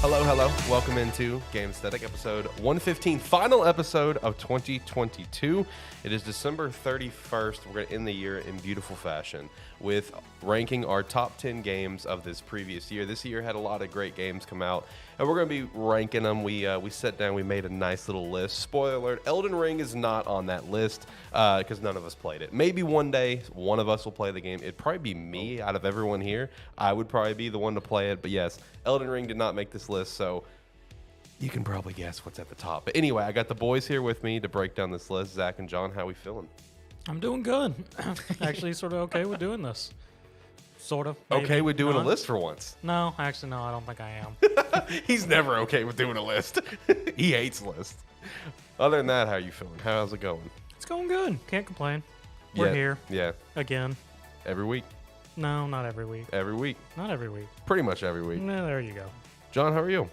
Hello, hello. Welcome into Gamesthetic, episode 115, final episode of 2022. It is December 31st. We're going to end the year in beautiful fashion with ranking our top 10 games of this previous year. This year had a lot of great games come out, and we're going to be ranking them. We sat down, we made a nice little list. Spoiler alert, Elden Ring is not on that list because none of us played it. Maybe one day one of us will play the game. It'd probably be me out of everyone here. I would probably be the one to play it, but yes, Elden Ring did not make this list, so you can probably guess what's at the top. But anyway, I got the boys here with me to break down this list. Zach and John, how we feeling? I'm doing good. Actually, sort of okay with doing this. Sort of. Maybe. Okay with doing a list for once. No, actually, no, I don't think I am. He's never okay with doing a list. He hates lists. Other than that, how are you feeling? How's it going? It's going good. Can't complain. We're here. Yeah. Again. Every week? No, not every week. Every week? Not every week. Pretty much every week. No, there you go. John, how are you?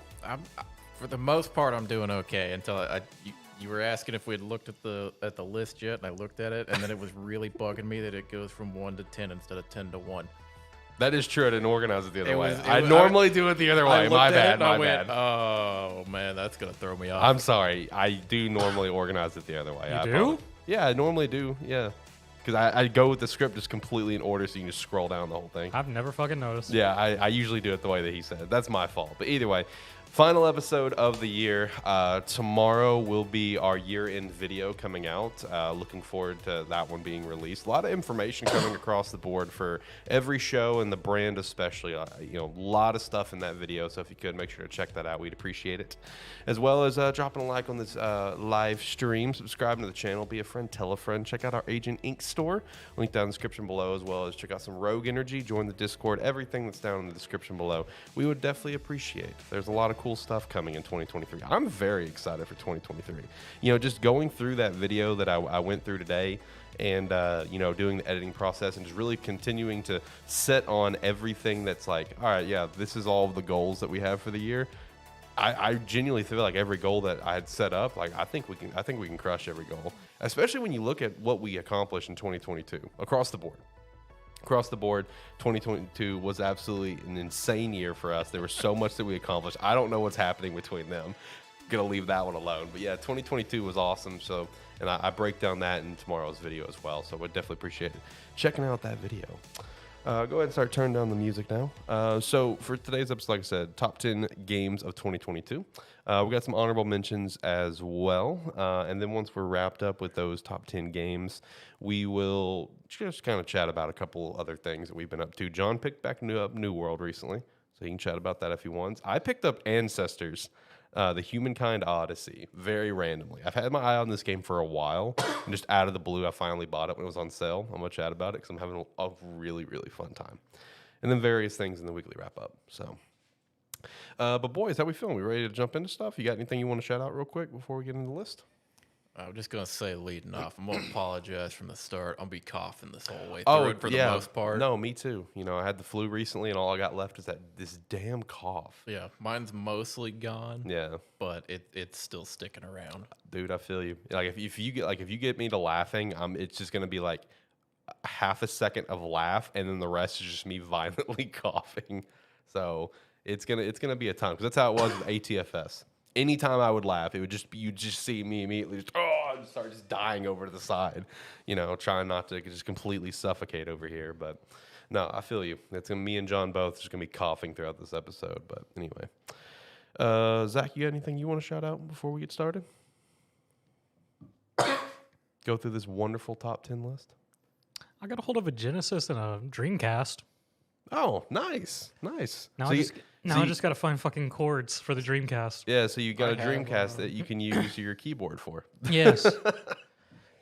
For the most part, I'm doing okay until you were asking if we had looked at the list yet, and I looked at it, and then it was really bugging me that it goes from 1 to 10 instead of 10 to 1. That is true. I didn't organize it the other way. I was- normally do it the other way. My bad. My went, bad. oh man, that's gonna throw me off. I'm sorry. I do normally organize it the other way. You do? Yeah, I normally do. Yeah. Because I go with the script just completely in order so you can just scroll down the whole thing. I've never fucking noticed. Yeah, I usually do it the way that he said. That's my fault. But either way, final episode of the year. Tomorrow will be our year-end video coming out. Looking forward to that one being released. A lot of information coming across the board for every show and the brand especially. A lot of stuff in that video. So if you could, make sure to check that out. We'd appreciate it. As well as dropping a like on this live stream, subscribing to the channel, be a friend, tell a friend. Check out our Agent Inc. store. Link down in the description below, as well as check out some Rogue Energy. Join the Discord. Everything that's down in the description below. We would definitely appreciate. There's a lot of cool stuff coming in 2023. I'm very excited for 2023. Just going through that video that I went through today and, doing the editing process and just really continuing to set on everything that's like, all right, yeah, this is all of the goals that we have for the year. I genuinely feel like every goal that I had set up, like I think we can crush every goal, especially when you look at what we accomplished in 2022 across the board. Across the board, 2022 was absolutely an insane year for us. There was so much that we accomplished. I don't know what's happening between them. Gonna leave that one alone. But yeah, 2022 was awesome. So, and I break down that in tomorrow's video as well. So I would definitely appreciate checking out that video. Go ahead and start turning down the music now. So for today's episode, like I said, top 10 games of 2022. We got some honorable mentions as well. And then once we're wrapped up with those top 10 games, we will just kind of chat about a couple other things that we've been up to. John picked back up New World recently, so he can chat about that if he wants. I picked up Ancestors, the Humankind Odyssey, very randomly. I've had my eye on this game for a while, and just out of the blue, I finally bought it when it was on sale. I'm going to chat about it because I'm having a really, really fun time. And then various things in the weekly wrap-up. So, but boys, how we feeling? We ready to jump into stuff? You got anything you want to shout out real quick before we get into the list? I'm just gonna say, leading off, I'm gonna apologize from the start. I'll be coughing this whole way through it for the most part. No, me too. I had the flu recently, and all I got left is this damn cough. Yeah, mine's mostly gone. Yeah, but it's still sticking around. Dude, I feel you. Like if you get me to laughing, it's just gonna be like half a second of laugh, and then the rest is just me violently coughing. So it's gonna be a time, because that's how it was with ATFS. Anytime I would laugh, it would just be, you'd just see me immediately I'd start just dying over to the side, trying not to just completely suffocate over here. But no, I feel you. It's gonna me and John both just gonna be coughing throughout this episode. But anyway, Zach, you got anything you want to shout out before we get started? Go through this wonderful top 10 list. I got a hold of a Genesis and a Dreamcast. Oh, nice. Now I just got to find fucking cords for the Dreamcast. Yeah, so you got a Dreamcast that you can use your keyboard for. Yes.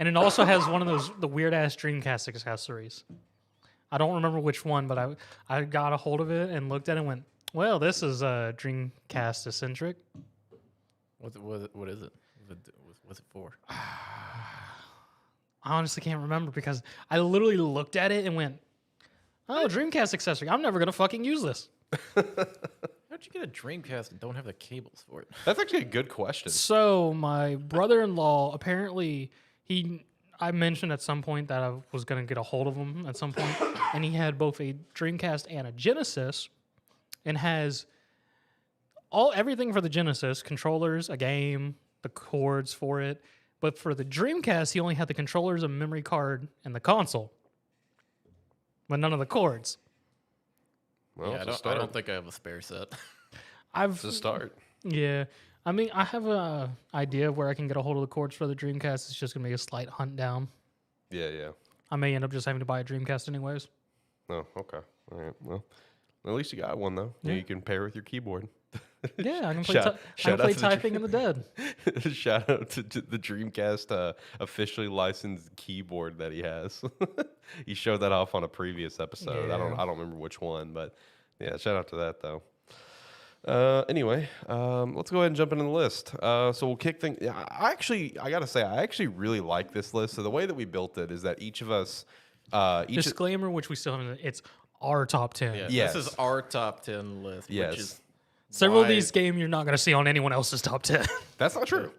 And it also has one of the weird-ass Dreamcast accessories. I don't remember which one, but I got a hold of it and looked at it and went, well, this is Dreamcast eccentric. What is it? What's it for? I honestly can't remember because I literally looked at it and went, oh, Dreamcast accessory. I'm never going to fucking use this. How'd you get a Dreamcast and don't have the cables for it? That's actually a good question. So my brother-in-law, apparently, I mentioned at some point that I was going to get a hold of him at some point, and he had both a Dreamcast and a Genesis, and has everything for the Genesis, controllers, a game, the cords for it. But for the Dreamcast, he only had the controllers, a memory card, and the console. But none of the cords. Well, Yeah, it's I don't think I have a spare set. It's a start. Yeah. I mean, I have a idea of where I can get a hold of the cords for the Dreamcast. It's just going to be a slight hunt down. Yeah. I may end up just having to buy a Dreamcast anyways. Oh, okay. All right. Well, at least you got one, though. Yeah. You can pair with your keyboard. Yeah, I can play, Shout I can out play to the Typing in the Dead. Shout out to the Dreamcast officially licensed keyboard that he has. He showed that off on a previous episode. Yeah. I don't remember which one, but yeah, shout out to that though. Anyway, let's go ahead and jump into the list. So we'll kick things. Yeah, I gotta say, I actually really like this list. So the way that we built it is that each of us, Disclaimer, which we still haven't. It's our top 10. Yeah, Yes. This is our top 10 list, Yes. which is Several of why- these games you're not going to see on anyone else's top 10. That's not true.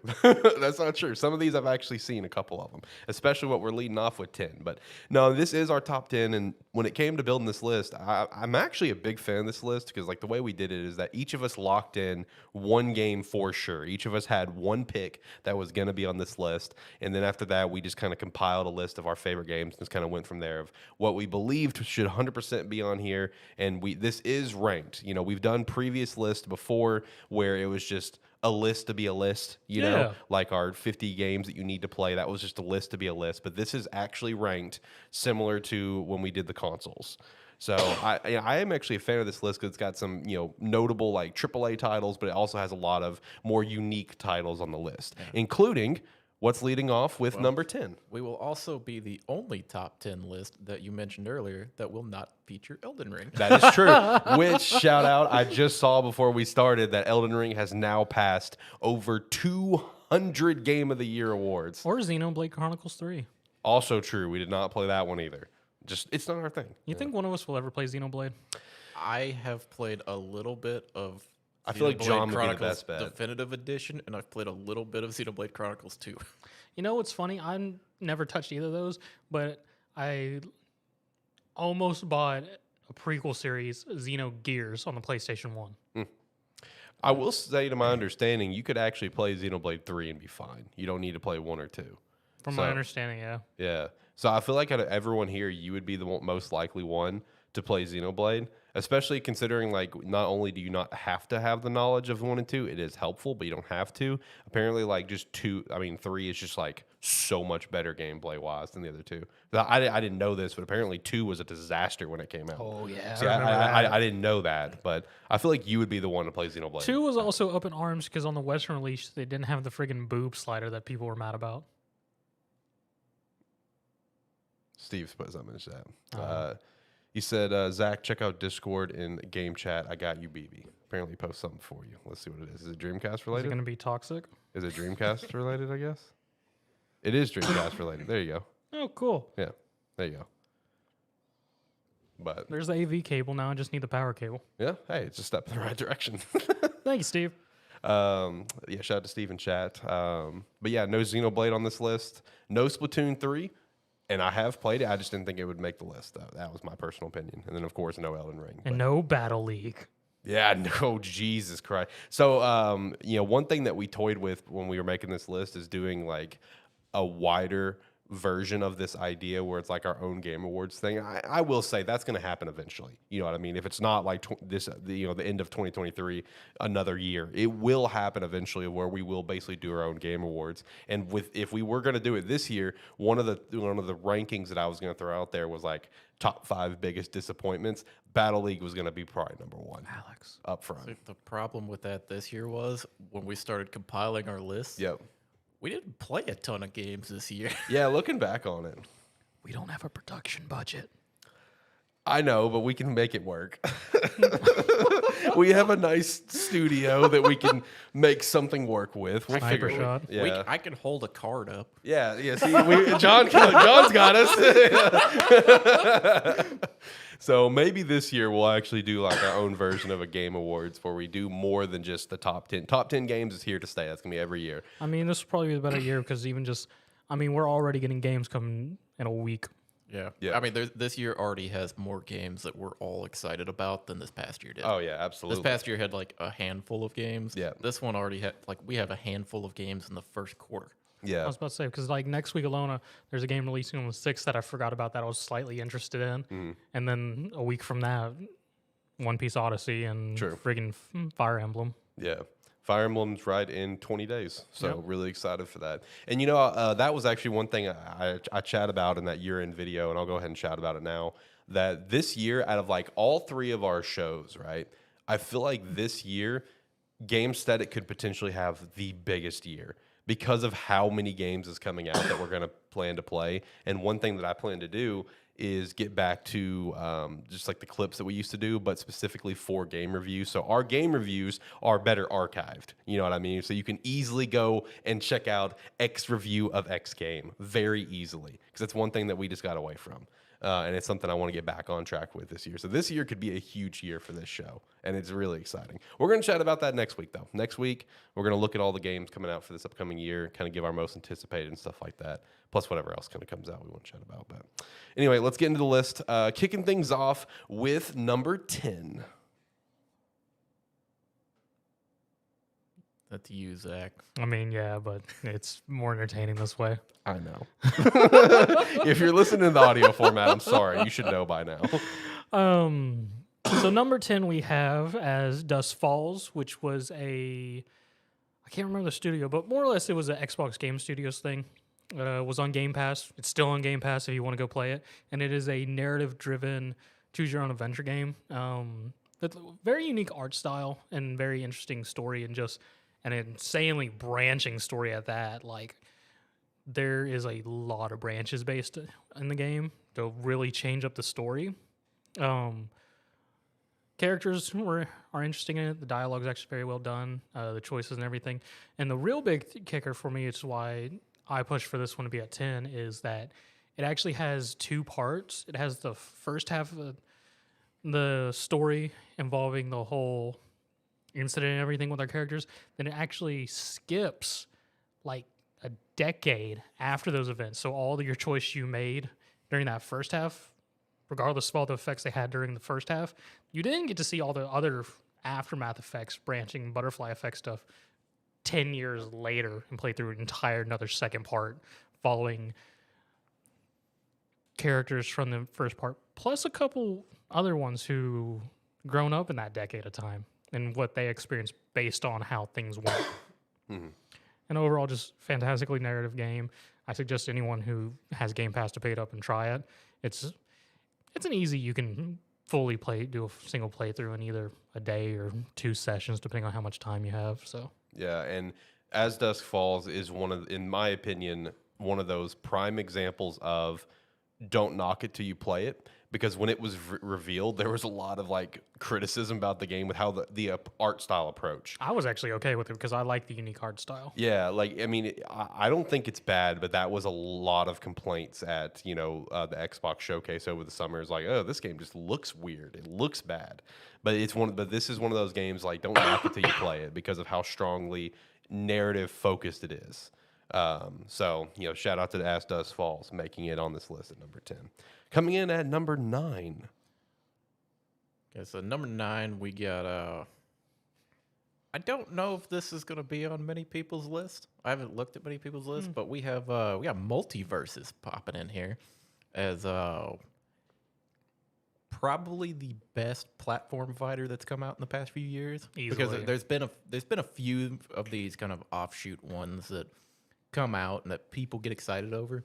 That's not true. Some of these I've actually seen, a couple of them, especially what we're leading off with 10. But no, this is our top 10. And when it came to building this list, I'm actually a big fan of this list because like the way we did it is that each of us locked in one game for sure. Each of us had one pick that was going to be on this list. And then after that, we just kind of compiled a list of our favorite games and just kind of went from there of what we believed should 100% be on here. And this is ranked. You know, we've done previous lists before where it was just a list to be a list, you know, Yeah. like our 50 games that you need to play. That was just a list to be a list. But this is actually ranked similar to when we did the consoles. So I am actually a fan of this list because it's got some, you know, notable like AAA titles, but it also has a lot of more unique titles on the list, including what's leading off with number 10. We will also be the only top 10 list that you mentioned earlier that will not feature Elden Ring. That is true. Which, shout out, I just saw before we started that Elden Ring has now passed over 200 Game of the Year awards. Or Xenoblade Chronicles 3. Also true. We did not play that one either. Just, it's not our thing. You think one of us will ever play Xenoblade? I have played a little bit of I feel like Xenoblade John would be the Chronicles best bet. Definitive Edition, and I've played a little bit of Xenoblade Chronicles 2. You know what's funny? I never touched either of those, but I almost bought a prequel series, Xenogears, on the PlayStation 1. I will say, to my understanding, you could actually play Xenoblade 3 and be fine. You don't need to play 1 or 2. From So- my understanding, yeah. Yeah. So I feel like out of everyone here, you would be the most likely one to play Xenoblade, especially considering like not only do you not have to have the knowledge of 1 and 2, it is helpful, but you don't have to. Apparently, like just 3 is just like so much better gameplay wise than the other two. I didn't know this, but apparently 2 was a disaster when it came out. Oh, yeah. See, I didn't know that, but I feel like you would be the one to play Xenoblade. 2 was also up in arms because on the Western release, they didn't have the friggin' boob slider that people were mad about. Steve's put something in the chat. He said, Zach, check out Discord and game chat. I got you, BB. Apparently, he posted something for you. Let's see what it is. Is it Dreamcast Is it related? going to be toxic? Is it Dreamcast related, I guess? It is Dreamcast related. There you go. Oh, cool. Yeah, there you go. But, There's the AV cable now. I just need the power cable. yeah, hey, it's a step in the right direction. Thank you, Steve. Yeah, shout out to Steve in chat. But yeah, no Xenoblade on this list. No Splatoon 3. And I have played it. I just didn't think it would make the list, though. That was my personal opinion. And then, of course, no Elden Ring. And no Battle League. Yeah, no, Jesus Christ. So, you know, one thing that we toyed with when we were making this list is doing like a wider version of this idea where it's like our own Game Awards thing. I will say that's going to happen eventually. You know what I mean? If it's not like the end of 2023, another year, it will happen eventually where we will basically do our own Game Awards. And if we were going to do it this year, one of the rankings that I was going to throw out there was like top 5 biggest disappointments. Battle League was going to be probably number 1. Alex. Up front. The problem with that this year was when we started compiling our list, Yep. we didn't play a ton of games this year. Yeah, looking back on it. We don't have a production budget. I know, but we can make it work. We have a nice studio that we can make something work with. We'll Sniper figure it shot. out. Yeah. I can hold a card up. Yeah, see, John's got us. So maybe this year we'll actually do like our own version of a Game Awards where we do more than just the top 10. Top 10 games is here to stay. That's going to be every year. I mean, this will probably be the better year because we're already getting games coming in a week. Yeah. I mean, this year already has more games that we're all excited about than this past year did. Oh yeah, absolutely. This past year had like a handful of games. Yeah. This one already had we have a handful of games in the first quarter. Yeah. I was about to say, because like next week alone, there's a game releasing on the 6th that I forgot about that I was slightly interested in. And then a week from that, One Piece Odyssey and friggin' Fire Emblem. Yeah. Fire Emblem's right in 20 days. So really excited for that. And you know, that was actually one thing I chat about in that year-end video, and I'll go ahead and chat about it now, that this year, out of like all 3 of our shows, right, I feel like this year, Gamesthetic could potentially have the biggest year because of how many games is coming out that we're going to plan to play. And one thing that I plan to do is get back to just like the clips that we used to do, but specifically for game reviews. So our game reviews are better archived. You know what I mean? So you can easily go and check out X review of X game very easily, because that's one thing that we just got away from. And it's something I want to get back on track with this year. So this year could be a huge year for this show, and it's really exciting. We're going to chat about that next week, though. Next week, we're going to look at all the games coming out for this upcoming year, kind of give our most anticipated and stuff like that, plus whatever else kind of comes out we want to chat about. But anyway, let's get into the list. Kicking things off with number 10. That's you, Zach. I mean, yeah, but it's more entertaining this way. I know. If you're listening in the audio format, I'm sorry. You should know by now. So number 10 we have as Dust Falls, which was I can't remember the studio, but more or less it was an Xbox Game Studios thing. It was on Game Pass. It's still on Game Pass if you want to go play it. And it is a narrative-driven choose-your-own-adventure game. With very unique art style and very interesting story, and just an insanely branching story at that. Like, there is a lot of branches based in the game to really change up the story. Characters are interesting in it. The dialogue is actually very well done. The choices and everything. And the real big kicker for me, it's why I push for this one to be at 10, is that it actually has 2 parts. It has the first half of the story involving the whole incident and everything with our characters. Then it actually skips like a decade after those events. So all of your choice you made during that first half, regardless of all the effects they had during the first half, you didn't get to see all the other aftermath effects, branching, butterfly effect stuff 10 years later, and play through an entire another second part following characters from the first part, plus a couple other ones who grown up in that decade of time and what they experienced based on how things went. And overall, just fantastically narrative game. I suggest anyone who has Game Pass to pick it up and try it. It's an easy, you can fully do a single playthrough in either a day or 2 sessions, depending on how much time you have. So Yeah, and As Dusk Falls is in my opinion, one of those prime examples of don't knock it till you play it, because when it was revealed, there was a lot of like criticism about the game with how the art style approach. I was actually okay with it because I like the unique art style. Yeah, like I mean, I don't think it's bad, but that was a lot of complaints at the Xbox showcase over the summer. It's like, oh, this game just looks weird. It looks bad, but this is one of those games like don't knock it till you play it because of how strongly narrative focused it is. So shout out to As Dusk Falls making it on this list at number 10. Coming in at number 9. Okay, so number 9 we got I don't know if this is going to be on many people's list. I haven't looked at many people's list, but we got Multiverses popping in here as probably the best platform fighter that's come out in the past few years. Easily. Because there's been a few of these kind of offshoot ones that come out and that people get excited over,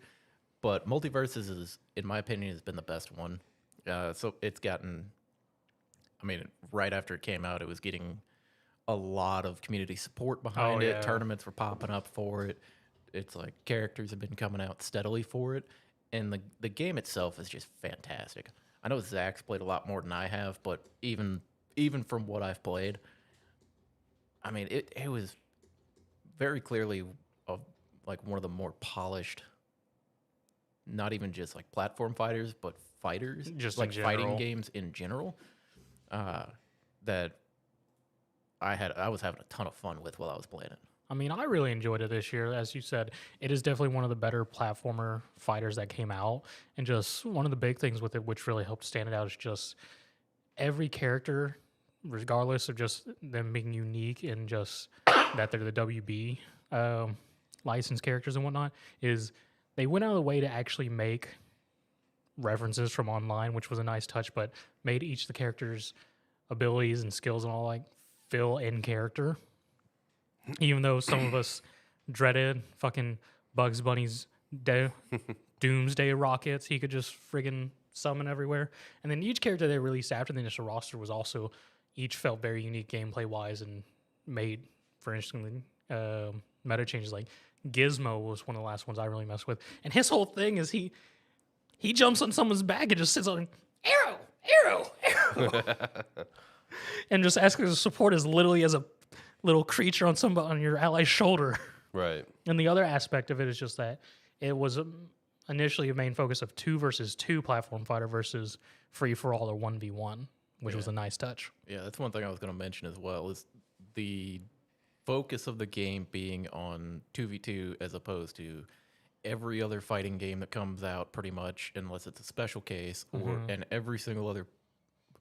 but Multiverses is, in my opinion, has been the best one. So it's gotten, right after it came out, it was getting a lot of community support behind it. Yeah. Tournaments were popping up for it. It's like characters have been coming out steadily for it, and the game itself is just fantastic. I know Zach's played a lot more than I have, but even from what I've played, it was very clearly like one of the more polished, not even just like platform fighters, but fighters, just like in fighting general. games in general, that I was having a ton of fun with while I was playing it. I mean, I really enjoyed it this year. As you said, it is definitely one of the better platformer fighters that came out. And just one of the big things with it, which really helped stand it out, is just every character, regardless of just them being unique and just that they're the WB licensed characters and whatnot, is they went out of the way to actually make references from online, which was a nice touch, but made each of the characters' abilities and skills and all like fill in character. Even though some of us dreaded fucking Bugs Bunny's doomsday rockets, he could just friggin' summon everywhere. And then each character they released after the initial roster was also, each felt very unique gameplay wise and made, for instance, meta changes. Like Gizmo was one of the last ones I really messed with. And his whole thing is he jumps on someone's back and just sits on arrow, arrow, arrow. And just asking for support as literally as a little creature on your ally's shoulder. Right. And the other aspect of it is just that it was initially a main focus of 2 versus 2 platform fighter versus free for all or 1v1, which was a nice touch. Yeah, that's one thing I was going to mention as well, is the focus of the game being on 2v2 as opposed to every other fighting game that comes out, pretty much, unless it's a special case, and every single other,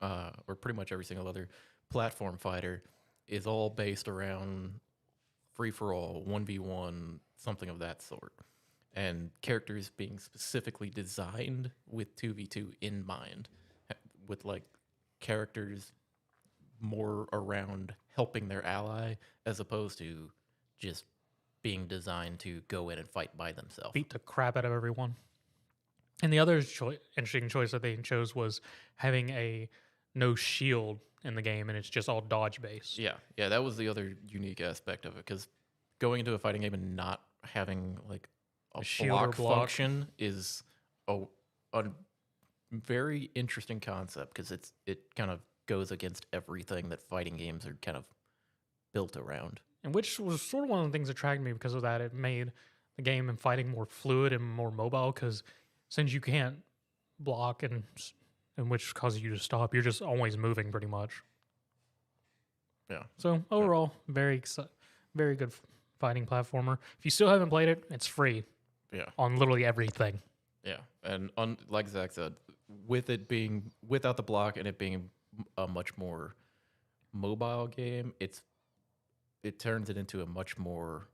or pretty much every single other platform fighter is all based around free-for-all, 1v1, something of that sort. And characters being specifically designed with 2v2 in mind, with like characters more around helping their ally as opposed to just being designed to go in and fight by themselves. Beat the crap out of everyone. And the other interesting choice that they chose was having a no shield in the game, and it's just all dodge based. Yeah, that was the other unique aspect of it, because going into a fighting game and not having like a shield block function is a very interesting concept, because it kind of goes against everything that fighting games are kind of built around. And which was sort of one of the things that attracted me because of that. It made the game and fighting more fluid and more mobile, because since you can't block and which causes you to stop, you're just always moving pretty much. Yeah. So overall, very good fighting platformer. If you still haven't played it, it's free. Yeah. On literally everything. Yeah, and like Zach said, with it being without the block and it being a much more mobile game, it turns it into a much more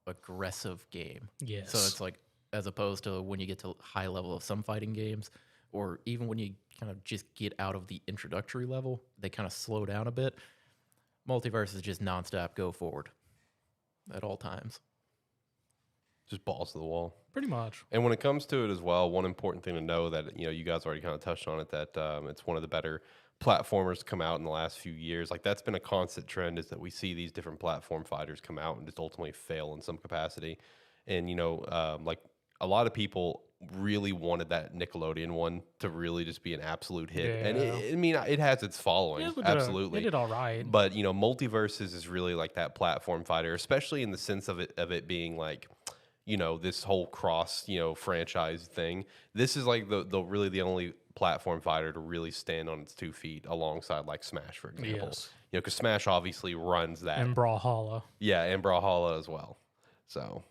aggressive game. Yes. So it's like, as opposed to when you get to high level of some fighting games, or even when you kind of just get out of the introductory level, they kind of slow down a bit. Multiverse is just nonstop, go forward at all times. Just balls to the wall. Pretty much. And when it comes to it as well, one important thing to know that, you guys already kind of touched on it, that it's one of the better platformers to come out in the last few years. Like, that's been a constant trend, is that we see these different platform fighters come out and just ultimately fail in some capacity. And, like, a lot of people really wanted that Nickelodeon one to really just be an absolute hit. Yeah. And it has its following. Yeah, absolutely. It did all right. But, Multiverses is really like that platform fighter, especially in the sense of it being like, this whole cross, franchise thing. This is like the really the only platform fighter to really stand on its 2 feet alongside like Smash, for example. Yes. Because Smash obviously runs that. And Brawlhalla. Yeah, and Brawlhalla as well. So,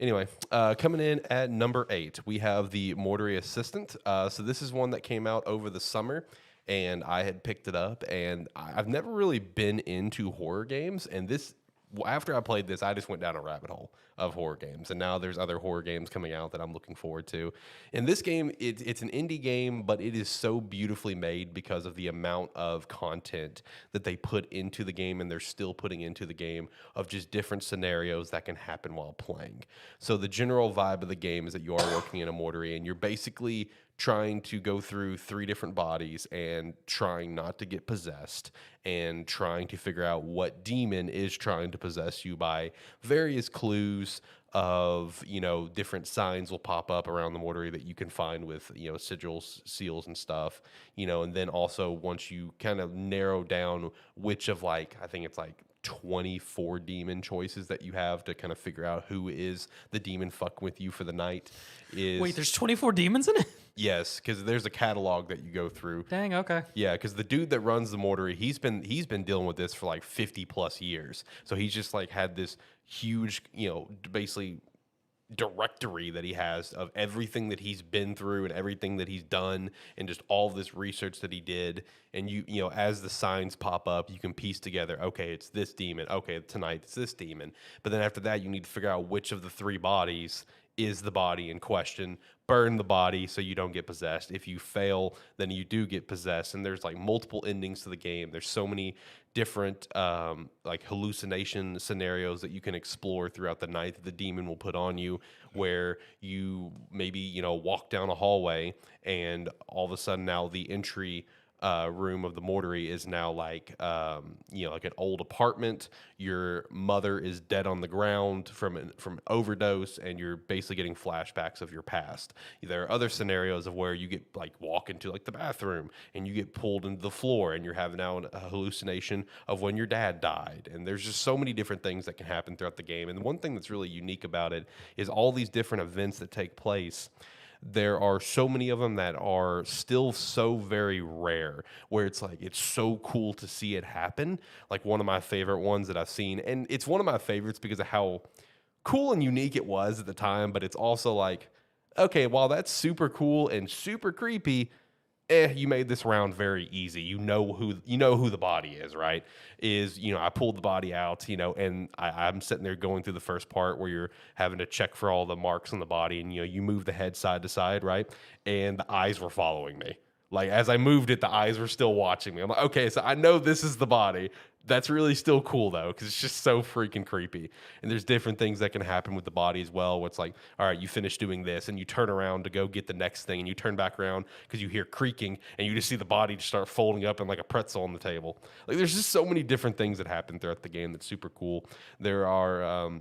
anyway, coming in at number 8, we have the Mortuary Assistant. So this is one that came out over the summer, and I had picked it up, and I've never really been into horror games, and this, after I played this, I just went down a rabbit hole of horror games, and now there's other horror games coming out that I'm looking forward to. And this game, it's an indie game, but it is so beautifully made because of the amount of content that they put into the game, and they're still putting into the game, of just different scenarios that can happen while playing. So the general vibe of the game is that you are working in a mortuary, and you're basically trying to go through 3 different bodies and trying not to get possessed, and trying to figure out what demon is trying to possess you by various clues of, different signs will pop up around the mortuary that you can find with, sigils, seals and stuff, and then also once you kind of narrow down which of I think it's 24 demon choices that you have to kind of figure out who is the demon fucking with you for the night. Wait, there's 24 demons in it? Yes, because there's a catalog that you go through. Dang, okay. Yeah, because the dude that runs the mortuary, he's been dealing with this for 50 plus years. So he's just had this huge, basically directory that he has of everything that he's been through and everything that he's done and just all of this research that he did. And as the signs pop up, you can piece together, okay, it's this demon. Okay, tonight it's this demon. But then after that, you need to figure out which of the 3 bodies is the body in question. Burn the body so you don't get possessed. If you fail, then you do get possessed. And there's like multiple endings to the game. There's so many different like hallucination scenarios that you can explore throughout the night that the demon will put on you, where you maybe walk down a hallway and all of a sudden now the entry room of the mortuary is now like like an old apartment. Your mother is dead on the ground from overdose, and you're basically getting flashbacks of your past. There are other scenarios of where you get like walk into like the bathroom and you get pulled into the floor and you're having now a hallucination of when your dad died. And there's just so many different things that can happen throughout the game. And one thing that's really unique about it is all these different events that take place. There are so many of them that are still so very rare, where it's like it's so cool to see it happen. Like one of my favorite ones that I've seen, and it's one of my favorites because of how cool and unique it was at the time, but it's also like, okay, while that's super cool and super creepy, you made this round very easy. You know who the body is, right? I pulled the body out, and I'm sitting there going through the first part where you're having to check for all the marks on the body, and you move the head side to side, right? And the eyes were following me. Like as I moved it, the eyes were still watching me. I'm like, okay, so I know this is the body. That's really still cool though, because it's just so freaking creepy. And there's different things that can happen with the body as well. Where it's like, all right, you finish doing this, and you turn around to go get the next thing, and you turn back around because you hear creaking, and you just see the body just start folding up in like a pretzel on the table. Like there's just so many different things that happen throughout the game that's super cool. There are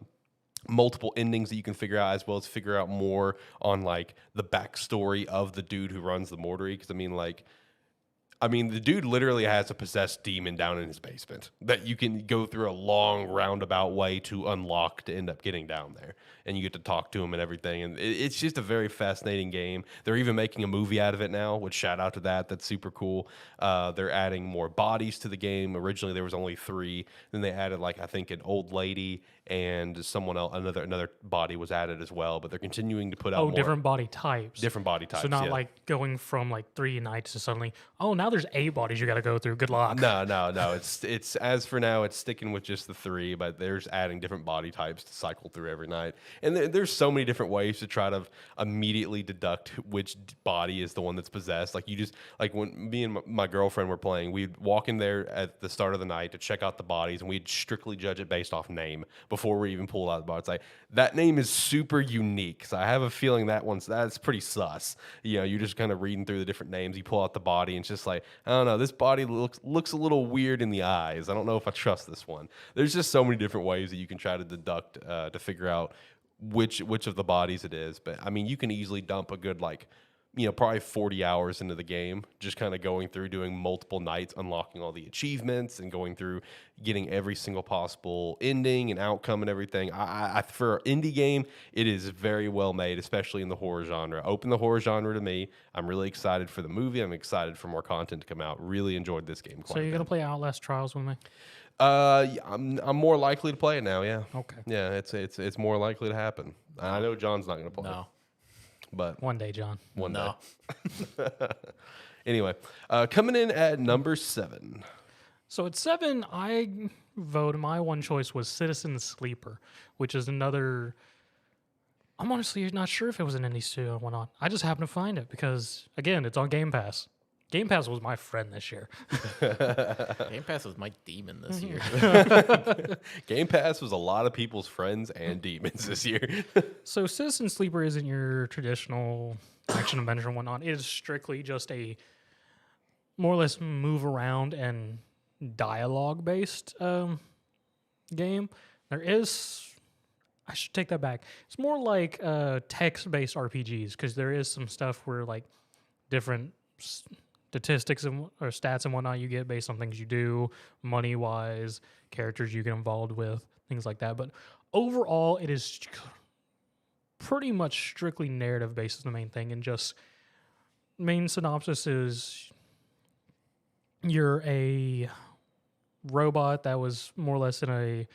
multiple endings that you can figure out, as well as figure out more on like the backstory of the dude who runs the mortuary. Because the dude literally has a possessed demon down in his basement that you can go through a long roundabout way to unlock to end up getting down there. And you get to talk to him and everything. And it's just a very fascinating game. They're even making a movie out of it now, which shout out to that. That's super cool. They're adding more bodies to the game. Originally, there was only 3. Then they added, like, I think an old lady and someone else, another body was added as well. But they're continuing to put out more. Different body types. Different body types, So not like going from like 3 nights to suddenly, now there's 8 bodies you got to go through. Good luck. No. It's as for now, it's sticking with just the 3, but there's adding different body types to cycle through every night. And there's so many different ways to try to immediately deduct which body is the one that's possessed. Like you just, like when me and my girlfriend were playing, we'd walk in there at the start of the night to check out the bodies, and we'd strictly judge it based off name before we even pull out the body. It's like, that name is super unique. So I have a feeling that's pretty sus. You're just kind of reading through the different names. You pull out the body, and it's just like, I don't know, this body looks a little weird in the eyes. I don't know if I trust this one. There's just so many different ways that you can try to deduct to figure out which of the bodies it is. But you can easily dump a good probably 40 hours into the game, just kind of going through doing multiple nights, unlocking all the achievements and going through getting every single possible ending and outcome and everything. I for an indie game, it is very well made, especially in the horror genre. Open the horror genre to me. I'm really excited for the movie. I'm excited for more content to come out. Really enjoyed this game quite So you're a bit. going to play Outlast Trials with me? I'm more likely to play it now, yeah. Okay. Yeah, it's more likely to happen. I know John's not going to play No. it. But One day, John. one No. day. Anyway, coming in at number 7. So at 7, I voted, my one choice was Citizen Sleeper, which is another. I'm honestly not sure if it was an indie studio or whatnot. I just happened to find it because, again, it's on Game Pass. Game Pass was my friend this year. Game Pass was my demon this year. Game Pass was a lot of people's friends and demons this year. So Citizen Sleeper isn't your traditional action adventure and whatnot. It is strictly just a more or less move around and dialogue based game. There is, I should take that back. It's more like text based RPGs because there is some stuff where like different statistics or stats and whatnot you get based on things you do, money wise, characters you get involved with, things like that. But overall, it is pretty much strictly narrative based is the main thing, and just main synopsis is you're a robot that was more or less in a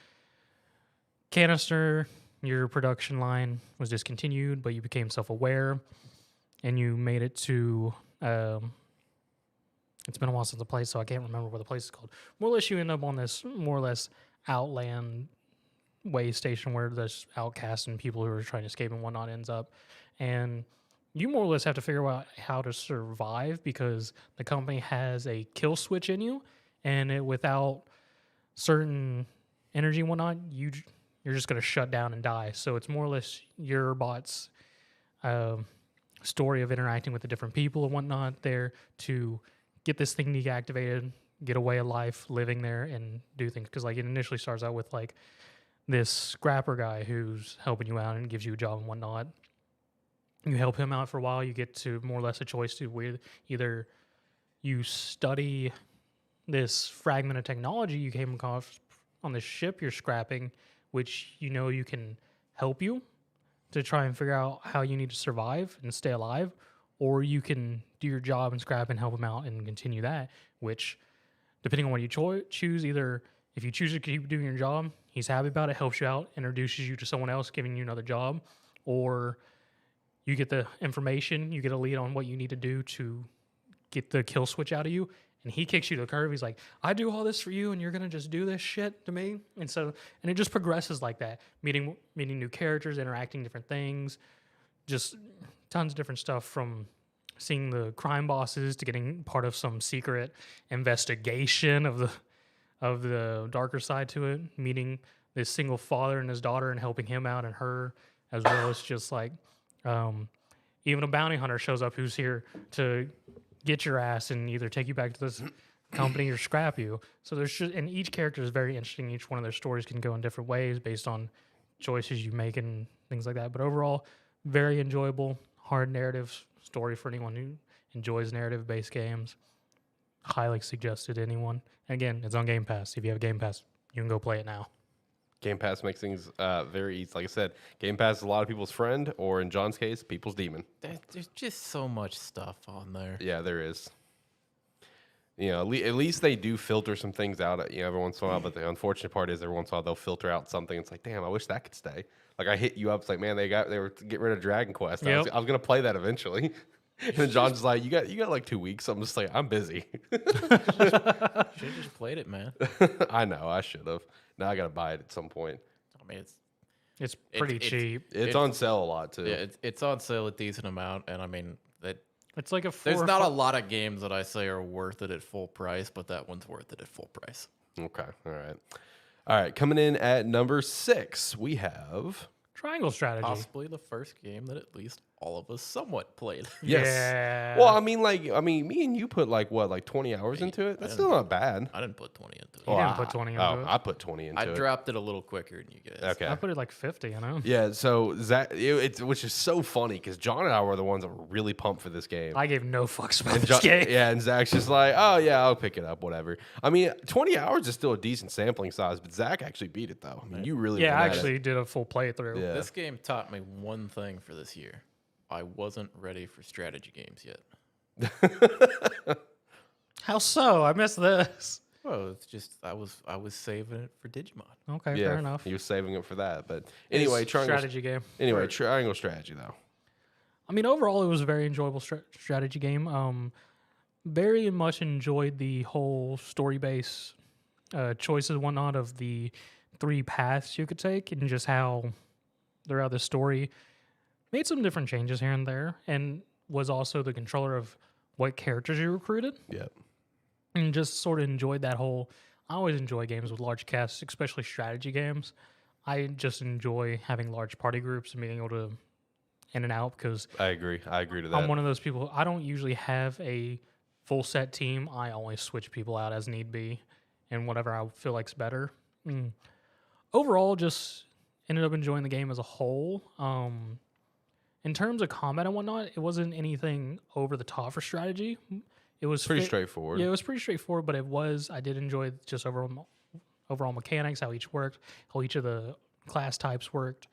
Canister, your production line was discontinued, but you became self-aware, and you made it to. It's been a while since the place, so I can't remember what the place is called. More or less, you end up on this more or less outland way station where there's outcasts and people who are trying to escape and whatnot ends up, and you more or less have to figure out how to survive because the company has a kill switch in you, and without certain energy and whatnot, you're just going to shut down and die. So it's more or less your bot's story of interacting with the different people and whatnot there to get this thing deactivated, get a way of life living there, and do things. Because like it initially starts out with like this scrapper guy who's helping you out and gives you a job and whatnot. You help him out for a while. You get to more or less a choice to where either you study this fragment of technology you came across on the ship you're scrapping, which you know you can help you to try and figure out how you need to survive and stay alive, or you can do your job and scrap and help him out and continue that, which, depending on what you choose, either if you choose to keep doing your job, he's happy about it, helps you out, introduces you to someone else, giving you another job, or you get the information, you get a lead on what you need to do to get the kill switch out of you, and he kicks you to the curb. He's like, I do all this for you, and you're going to just do this shit to me? And it just progresses like that, meeting new characters, interacting different things, just tons of different stuff, from seeing the crime bosses to getting part of some secret investigation of the darker side to it, meeting this single father and his daughter and helping him out and her, as well as just like even a bounty hunter shows up who's here to get your ass and either take you back to this company or scrap you. So there's just, and each character is very interesting. Each one of their stories can go in different ways based on choices you make and things like that. But overall, very enjoyable, hard narrative story for anyone who enjoys narrative-based games. Highly suggested to anyone. And again, it's on Game Pass. If you have Game Pass, you can go play it now. Game Pass makes things very easy. Like I said, Game Pass is a lot of people's friend, or in John's case, people's demon. There's just so much stuff on there. Yeah, there is. You know, at least they do filter some things out, every once in a while. But the unfortunate part is every once in a while they'll filter out something. It's like, damn, I wish that could stay. Like I hit you up, it's like, man, they were getting rid of Dragon Quest. Yep. I was gonna play that eventually. And then John's like, you got like 2 weeks. I'm just like, I'm busy. Should have just played it, man. I know, I should have. Now I gotta buy it at some point. I mean, It's pretty cheap. It's on sale a lot too. yeah, it's on sale a decent amount, and I mean that. It's like a There's not a lot of games that I say are worth it at full price, but that one's worth it at full price. Okay, all right. Coming in at number 6, we have Triangle Strategy. Possibly the first game that at least all of us somewhat played. Yes. Yeah. Well, I mean, me and you put like 20 hours into it. That's still not bad. I didn't put 20 into it. You didn't put 20 into it. I put 20 into it. I dropped it a little quicker than you guys. Okay. I put it like 50, Yeah. So Zach, which is so funny because John and I were the ones that were really pumped for this game. I gave no fucks about And this game. Yeah, and Zach's just like, oh yeah, I'll pick it up, whatever. I mean, 20 hours is still a decent sampling size, but Zach actually beat it though. I mean, you really Yeah, I went at it. actually did a full playthrough. Yeah. This game taught me one thing for this year. I wasn't ready for strategy games yet. How so? I missed this. Well, it's just I was saving it for Digimon. Okay, Yeah, fair enough. he was saving it for that. But anyway, Strategy game. Anyway, Triangle Strategy though. I mean, overall, it was a very enjoyable strategy game. Very much enjoyed the whole story-based choices and whatnot of the 3 paths you could take, and just how throughout the story made some different changes here and there, and was also the controller of what characters you recruited. Yeah. And just sort of enjoyed that whole. I always enjoy games with large casts, especially strategy games. I just enjoy having large party groups and being able to in and out, because I agree to that. I'm one of those people. I don't usually have a full set team. I always switch people out as need be, and whatever I feel like's better. Overall, just ended up enjoying the game as a whole. In terms of combat and whatnot, it wasn't anything over the top for strategy. It was pretty straightforward. Yeah, it was pretty straightforward, but I did enjoy just overall mechanics, how each worked, how each of the class types worked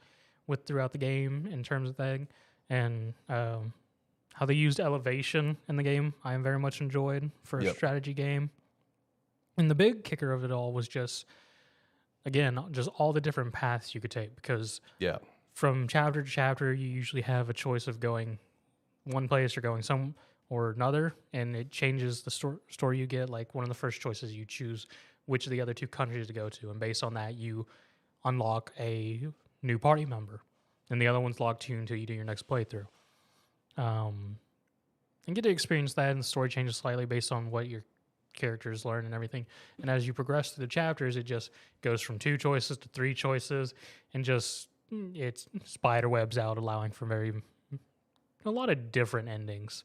throughout the game in terms of thing, and how they used elevation in the game. I very much enjoyed for a strategy game. And the big kicker of it all was just, again, just all the different paths you could take, because Yeah. from chapter to chapter, you usually have a choice of going one place or going some or another, and it changes the story you get. Like one of the first choices, you choose which of the other 2 countries to go to, and based on that, you unlock a new party member, and the other one's locked to you until you do your next playthrough. And get to experience that, and the story changes slightly based on what your characters learn and everything. And as you progress through the chapters, it just goes from 2 choices to 3 choices, and just it spider webs out, allowing for a lot of different endings.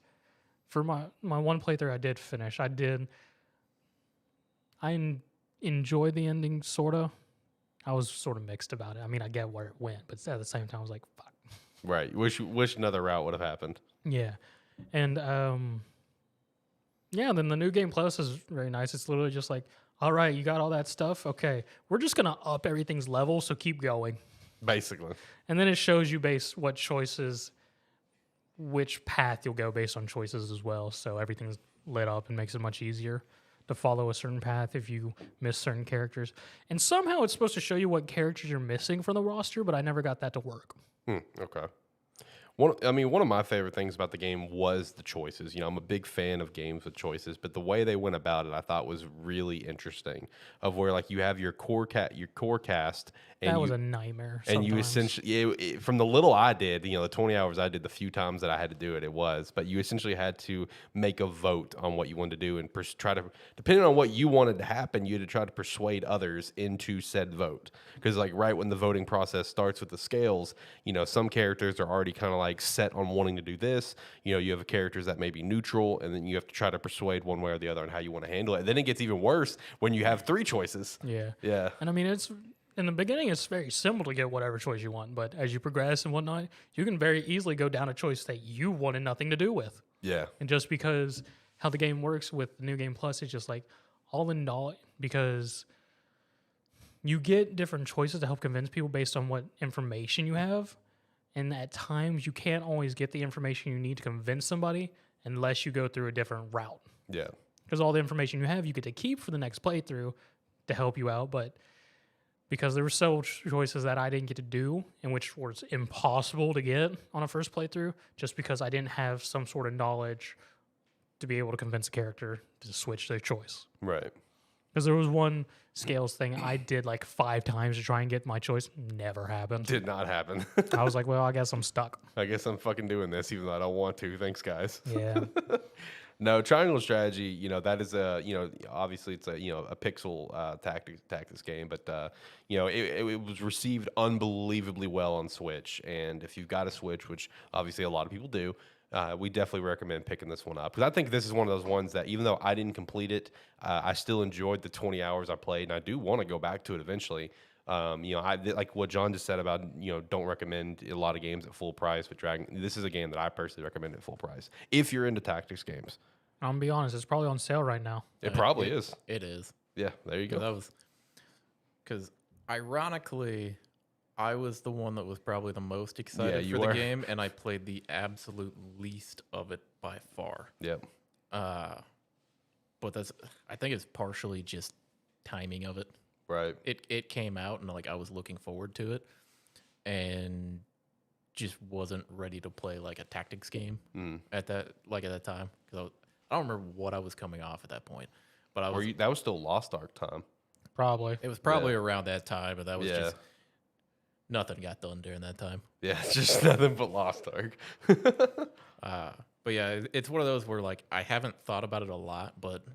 For my one playthrough I did finish, I enjoyed the ending, sort of. I was sort of mixed about it. I mean, I get where it went, but at the same time, I was like, fuck. Right. Wish another route would have happened. Yeah. And yeah, then the new game plus is very nice. It's literally just like, all right, you got all that stuff. Okay, we're just gonna up everything's level, so keep going. Basically. And then it shows you what choices, which path you'll go based on choices as well. So everything's lit up and makes it much easier to follow a certain path if you miss certain characters. And somehow it's supposed to show you what characters you're missing from the roster, but I never got that to work. Okay. One of my favorite things about the game was the choices. You know, I'm a big fan of games with choices, but the way they went about it, I thought was really interesting. Of where like you have your core cast, and that was a nightmare. And you essentially, from the little I did, the 20 hours I did, the few times that I had to do it, but you essentially had to make a vote on what you wanted to do and try to, depending on what you wanted to happen, you had to try to persuade others into said vote. Because like right when the voting process starts with the scales, some characters are already kind of like set on wanting to do this. You have characters that may be neutral, and then you have to try to persuade one way or the other on how you want to handle it. And then it gets even worse when you have 3 choices. Yeah. And I mean, it's in the beginning, it's very simple to get whatever choice you want, but as you progress and whatnot, you can very easily go down a choice that you wanted nothing to do with. Yeah. And just because how the game works with the new game plus, it's just like all in all, because you get different choices to help convince people based on what information you have. And at times, you can't always get the information you need to convince somebody unless you go through a different route. Yeah. Because all the information you have, you get to keep for the next playthrough to help you out. But because there were several choices that I didn't get to do, and which was impossible to get on a first playthrough, just because I didn't have some sort of knowledge to be able to convince a character to switch their choice. Right. Because there was one scales thing I did like 5 times to try and get my choice. Never happened. Did not happen. I was like, well, I guess I'm stuck. I guess I'm fucking doing this even though I don't want to. Thanks, guys. Yeah. No, triangle strategy, that is obviously it's a pixel tactics game, but it was received unbelievably well on Switch. And if you've got a Switch, which obviously a lot of people do, we definitely recommend picking this one up, because I think this is one of those ones that even though I didn't complete it, I still enjoyed the 20 hours I played, and I do want to go back to it eventually. I like what John just said about don't recommend a lot of games at full price, but this is a game that I personally recommend at full price if you're into tactics games. I'm gonna be honest, it's probably on sale right now. It probably is. It is. Yeah, there you go. That was because ironically, I was the one that was probably the most excited for the game, and I played the absolute least of it by far. Yep. But I think it's partially just timing of it. Right. It came out, and like I was looking forward to it, and just wasn't ready to play like a tactics game at that time, because I don't remember what I was coming off at that point, but that was still Lost Ark time. Probably. It was probably around that time, but that was just nothing got done during that time. Yeah, it's just nothing but Lost Ark. But yeah, it's one of those where like I haven't thought about it a lot, but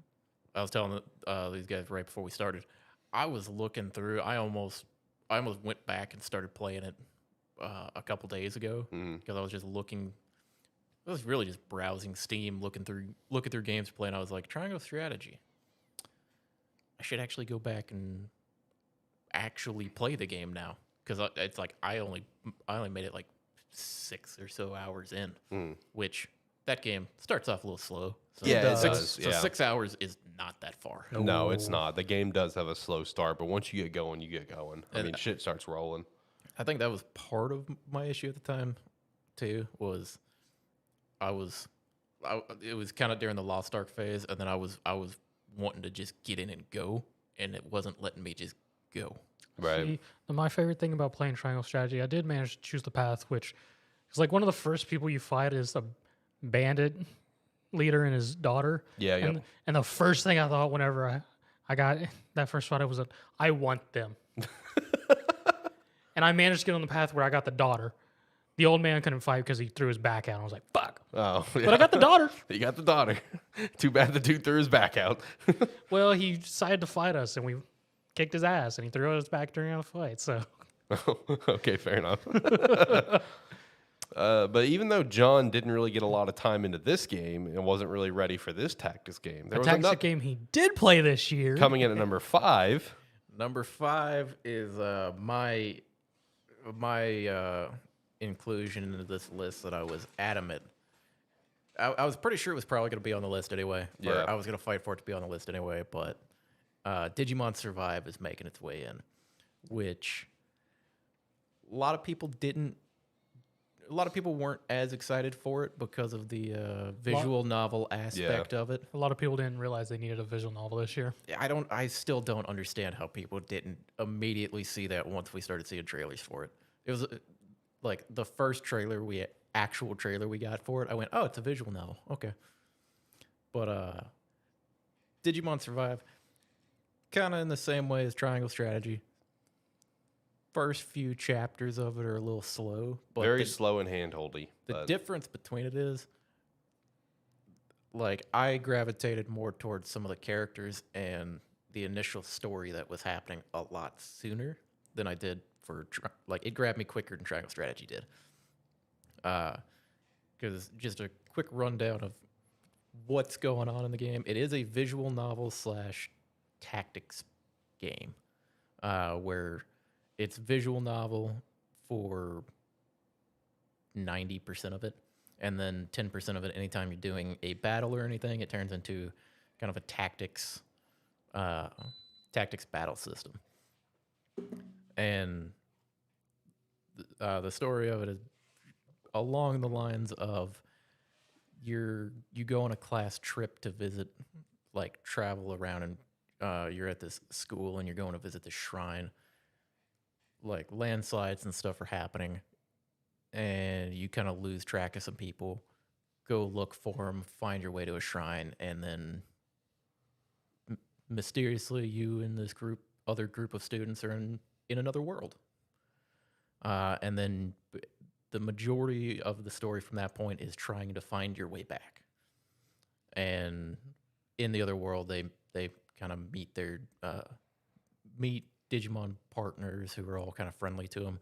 I was telling these guys right before we started, I was looking through. I almost went back and started playing it a couple days ago because I was just looking. I was really just browsing Steam, looking through games to play, and I was like, Triangle Strategy. I should actually go back and actually play the game now, because it's like I only made it like 6 or so hours in, which that game starts off a little slow. So Yeah, it does. So 6 hours is not that far. No, it's not. The game does have a slow start, but once you get going, you get going. I mean, shit starts rolling. I think that was part of my issue at the time, too, was it was kind of during the Lost Ark phase, and then I was wanting to just get in and go, and it wasn't letting me just go. Right. See, my favorite thing about playing Triangle Strategy, I did manage to choose the path, which is like one of the first people you fight is a bandit leader and his daughter. Yeah, and, and the first thing I thought whenever I got that first fight, I was like, I want them. And I managed to get on the path where I got the daughter. The old man couldn't fight because he threw his back out. I was like, fuck. Oh, yeah. But I got the daughter. You got the daughter. Too bad the dude threw his back out. Well, he decided to fight us, and we kicked his ass, and he threw us back during the fight. So, Okay, fair enough. But even though John didn't really get a lot of time into this game and wasn't really ready for this tactics game, there the was tactics another game he did play this year. coming in at number 5. Number 5 is my inclusion into this list that I was adamant. I was pretty sure it was probably going to be on the list anyway. Yeah. I was going to fight for it to be on the list anyway, but Digimon Survive is making its way in, which a lot of people weren't as excited for it because of the visual novel aspect of it. A lot of people didn't realize they needed a visual novel this year. I still don't understand how people didn't immediately see that once we started seeing trailers for it. It was like the first actual trailer we got for it. I went, oh, it's a visual novel. Okay. But Digimon Survive, kind of in the same way as Triangle Strategy. First few chapters of it are a little slow. But Very slow and handholdy. The difference between it is, like, I gravitated more towards some of the characters and the initial story that was happening a lot sooner than I did for, it grabbed me quicker than Triangle Strategy did. Because just a quick rundown of what's going on in the game. It is a visual novel / tactics game, where it's visual novel for 90% of it, and then 10% of it, anytime you're doing a battle or anything, it turns into kind of a tactics battle system. And the story of it is along the lines of you go on a class trip to visit, like travel around, and you're at this school and you're going to visit the shrine. Like landslides and stuff are happening, and you kind of lose track of some people. Go look for them, find your way to a shrine, and then mysteriously, you and this other group of students are in another world. And then the majority of the story from that point is trying to find your way back. And in the other world, they kind of meet Digimon partners who are all kind of friendly to them,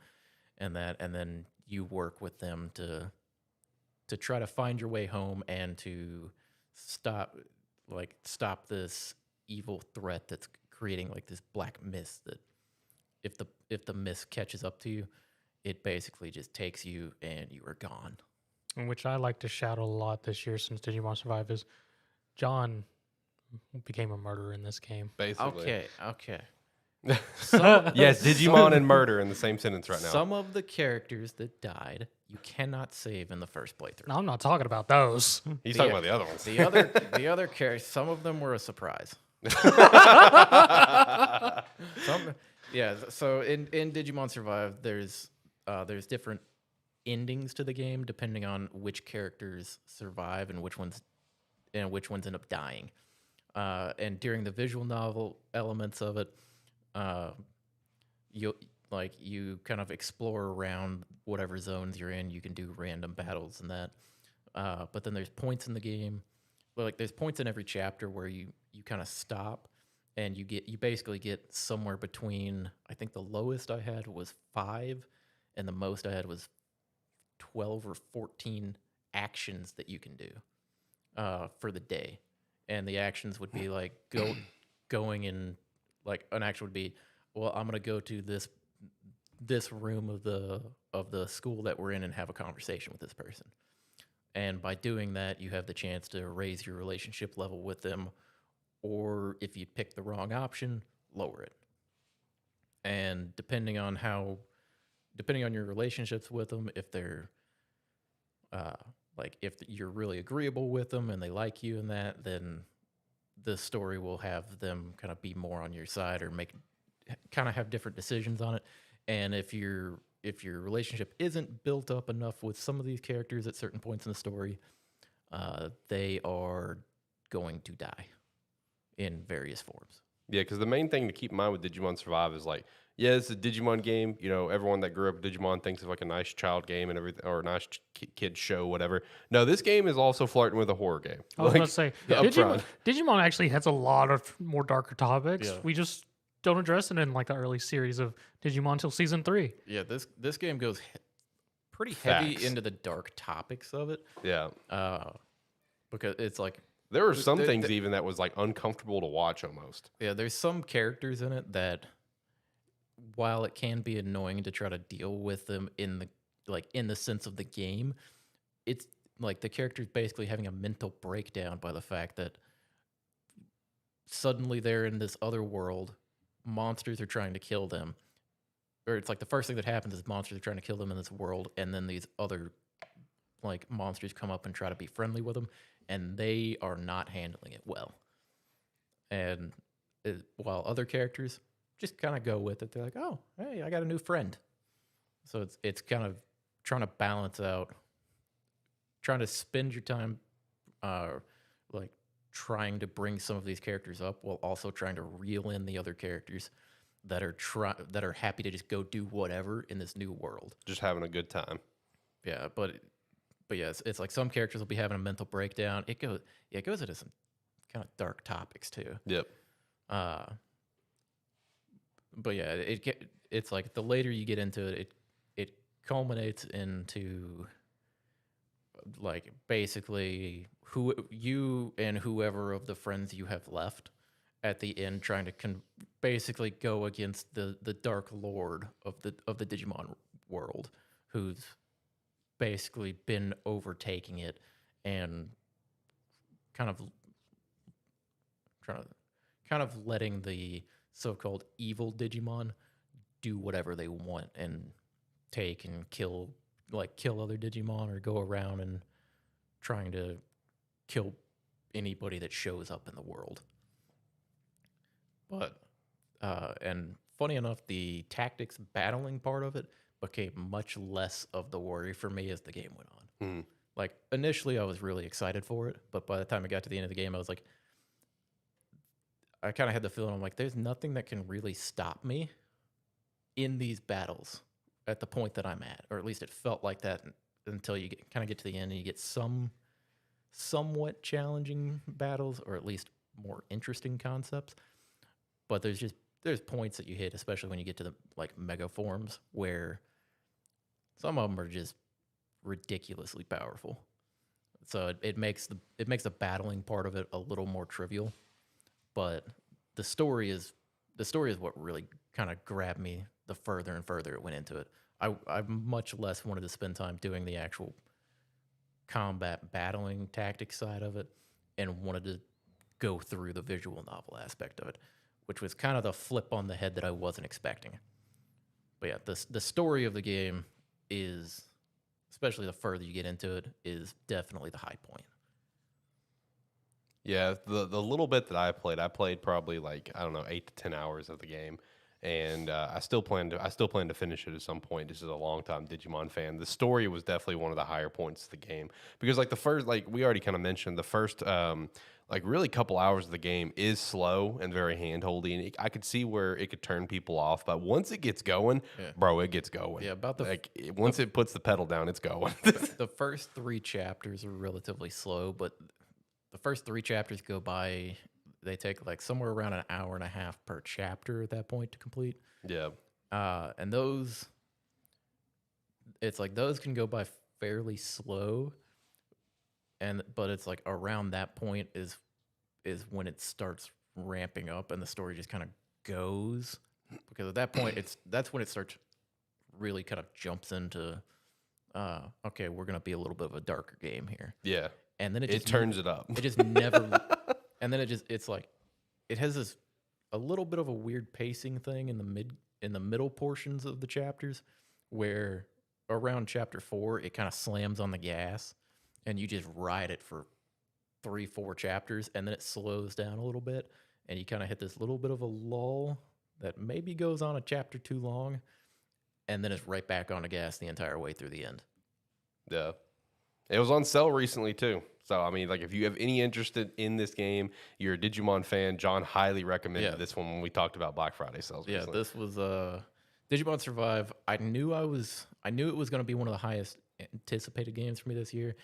and then you work with them to try to find your way home and to stop this evil threat that's creating like this black mist that if the mist catches up to you, it basically just takes you and you are gone. Which I like to shout a lot this year since Digimon Survive is John became a murderer in this game. Basically. Okay. Yes, Digimon and murder in the same sentence right now. Some of the characters that died, you cannot save in the first playthrough. No, I'm not talking about those. He's talking about the other ones. The other characters, some of them were a surprise. So in Digimon Survive, there's different endings to the game depending on which characters survive and which ones end up dying. And during the visual novel elements of it, you kind of explore around whatever zones you're in. You can do random battles and that. But then there's points in the game, there's points in every chapter where you kind of stop, and you basically get somewhere between, I think the lowest I had was 5, and the most I had was 12 or 14 actions that you can do for the day. And the actions would be like going in, like an action would be, well, I'm gonna go to this room of the school that we're in and have a conversation with this person. And by doing that, you have the chance to raise your relationship level with them, or if you pick the wrong option, lower it. And depending on your relationships with them, if they're if you're really agreeable with them and they like you and that, then the story will have them kind of be more on your side or kind of have different decisions on it. And if your relationship isn't built up enough with some of these characters at certain points in the story, they are going to die in various forms. Yeah, because the main thing to keep in mind with Digimon Survive is like, yeah, it's a Digimon game. You know, everyone that grew up with Digimon thinks of like a nice child game and everything, or a nice kid show, whatever. No, this game is also flirting with a horror game. I was about to say, up Digimon, front. Digimon actually has a lot of more darker topics. Yeah. We just don't address it in like the early series of Digimon until season 3. Yeah, this game goes pretty heavy Facts. into the dark topics of it. Yeah. Because it's like, There were some There- things there- even that was like uncomfortable to watch almost. yeah, there's some characters in it that, while it can be annoying to try to deal with them in the sense of the game, it's like the character's basically having a mental breakdown by the fact that suddenly they're in this other world, monsters are trying to kill them. Or it's like the first thing that happens is monsters are trying to kill them in this world, and then these other like monsters come up and try to be friendly with them, and they are not handling it well. And while other characters just kind of go with it, they're like, "Oh, hey, I got a new friend." So it's kind of trying to balance out, trying to spend your time, like trying to bring some of these characters up while also trying to reel in the other characters that are happy to just go do whatever in this new world. Just having a good time. Yeah, but yeah, it's like some characters will be having a mental breakdown. It goes into some kind of dark topics too. Yep. But yeah, it's like the later you get into it, it culminates into like basically who you and whoever of the friends you have left at the end trying to basically go against the Dark Lord of the Digimon world, who's basically been overtaking it and kind of letting the so-called evil Digimon do whatever they want and take and kill other Digimon, or go around and trying to kill anybody that shows up in the world. But and funny enough, the tactics battling part of it became much less of the worry for me as the game went on. Like initially I was really excited for it, but by the time I got to the end of the game, I was like, I kind of had the feeling, I'm like, there's nothing that can really stop me in these battles at the point that I'm at, or at least it felt like that until you kind of get to the end and you get some somewhat challenging battles, or at least more interesting concepts. But there's points that you hit, especially when you get to the like mega forms, where some of them are just ridiculously powerful. So it makes the battling part of it a little more trivial. But the story is what really kind of grabbed me the further and further it went into it. I much less wanted to spend time doing the actual combat battling tactics side of it, and wanted to go through the visual novel aspect of it, which was kind of the flip on the head that I wasn't expecting. But yeah, the story of the game is, especially the further you get into it, is definitely the high point. Yeah, the little bit that I played probably like, I don't know, 8 to 10 hours of the game, and I still plan to finish it at some point. Just as a longtime Digimon fan, the story was definitely one of the higher points of the game, because like the first, like we already kind of mentioned, the first like really couple hours of the game is slow and very handholdy, and I could see where it could turn people off, but once it gets going, bro, it gets going. Yeah, about once it puts the pedal down, it's going. The first 3 chapters are relatively slow, but the first 3 chapters go by, they take like somewhere around an hour and a half per chapter at that point to complete. Yeah. And those can go by fairly slow. But it's like around that point is when it starts ramping up and the story just kind of goes, because at that point that's when it starts really kind of jumps into okay, we're gonna be a little bit of a darker game here. Yeah. And then it turns it up. It just never and then it's like it has this a little bit of a weird pacing thing in the middle portions of the chapters, where around chapter 4 it kind of slams on the gas and you just ride it for 3-4 chapters, and then it slows down a little bit and you kind of hit this little bit of a lull that maybe goes on a chapter too long, and then it's right back on the gas the entire way through the end. Yeah. It was on sale recently too. So I mean, like if you have any interest in this game, you're a Digimon fan, John highly recommended this one when we talked about Black Friday sales. Yeah, recently. this was Digimon Survive. I knew it was going to be one of the highest anticipated games for me this year.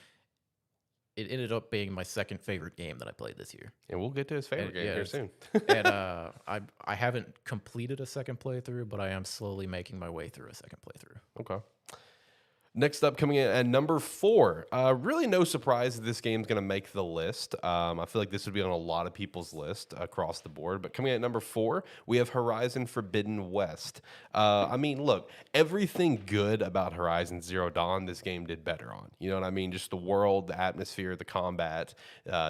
It ended up being my second favorite game that I played this year. And we'll get to his favorite game here soon. And I haven't completed a second playthrough, but I am slowly making my way through a second playthrough. Okay. Next up, coming in at number 4. Really no surprise that this game's going to make the list. I feel like this would be on a lot of people's list across the board. But coming in at number 4, we have Horizon Forbidden West. I mean, look, everything good about Horizon Zero Dawn, this game did better on. You know what I mean? Just the world, the atmosphere, the combat,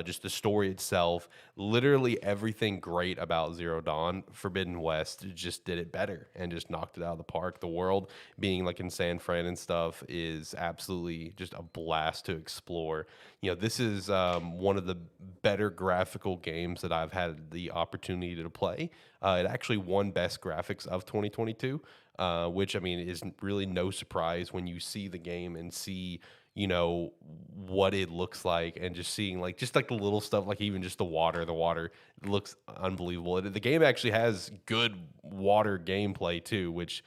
just the story itself. Literally everything great about Zero Dawn, Forbidden West just did it better and just knocked it out of the park. The world being like in San Fran and stuff is absolutely just a blast to explore. You know, this is one of the better graphical games that I've had the opportunity to play. It actually won Best Graphics of 2022, which, I mean, is really no surprise when you see the game and see, you know, what it looks like, and just seeing like the little stuff, like even just the water looks unbelievable. The game actually has good water gameplay too, which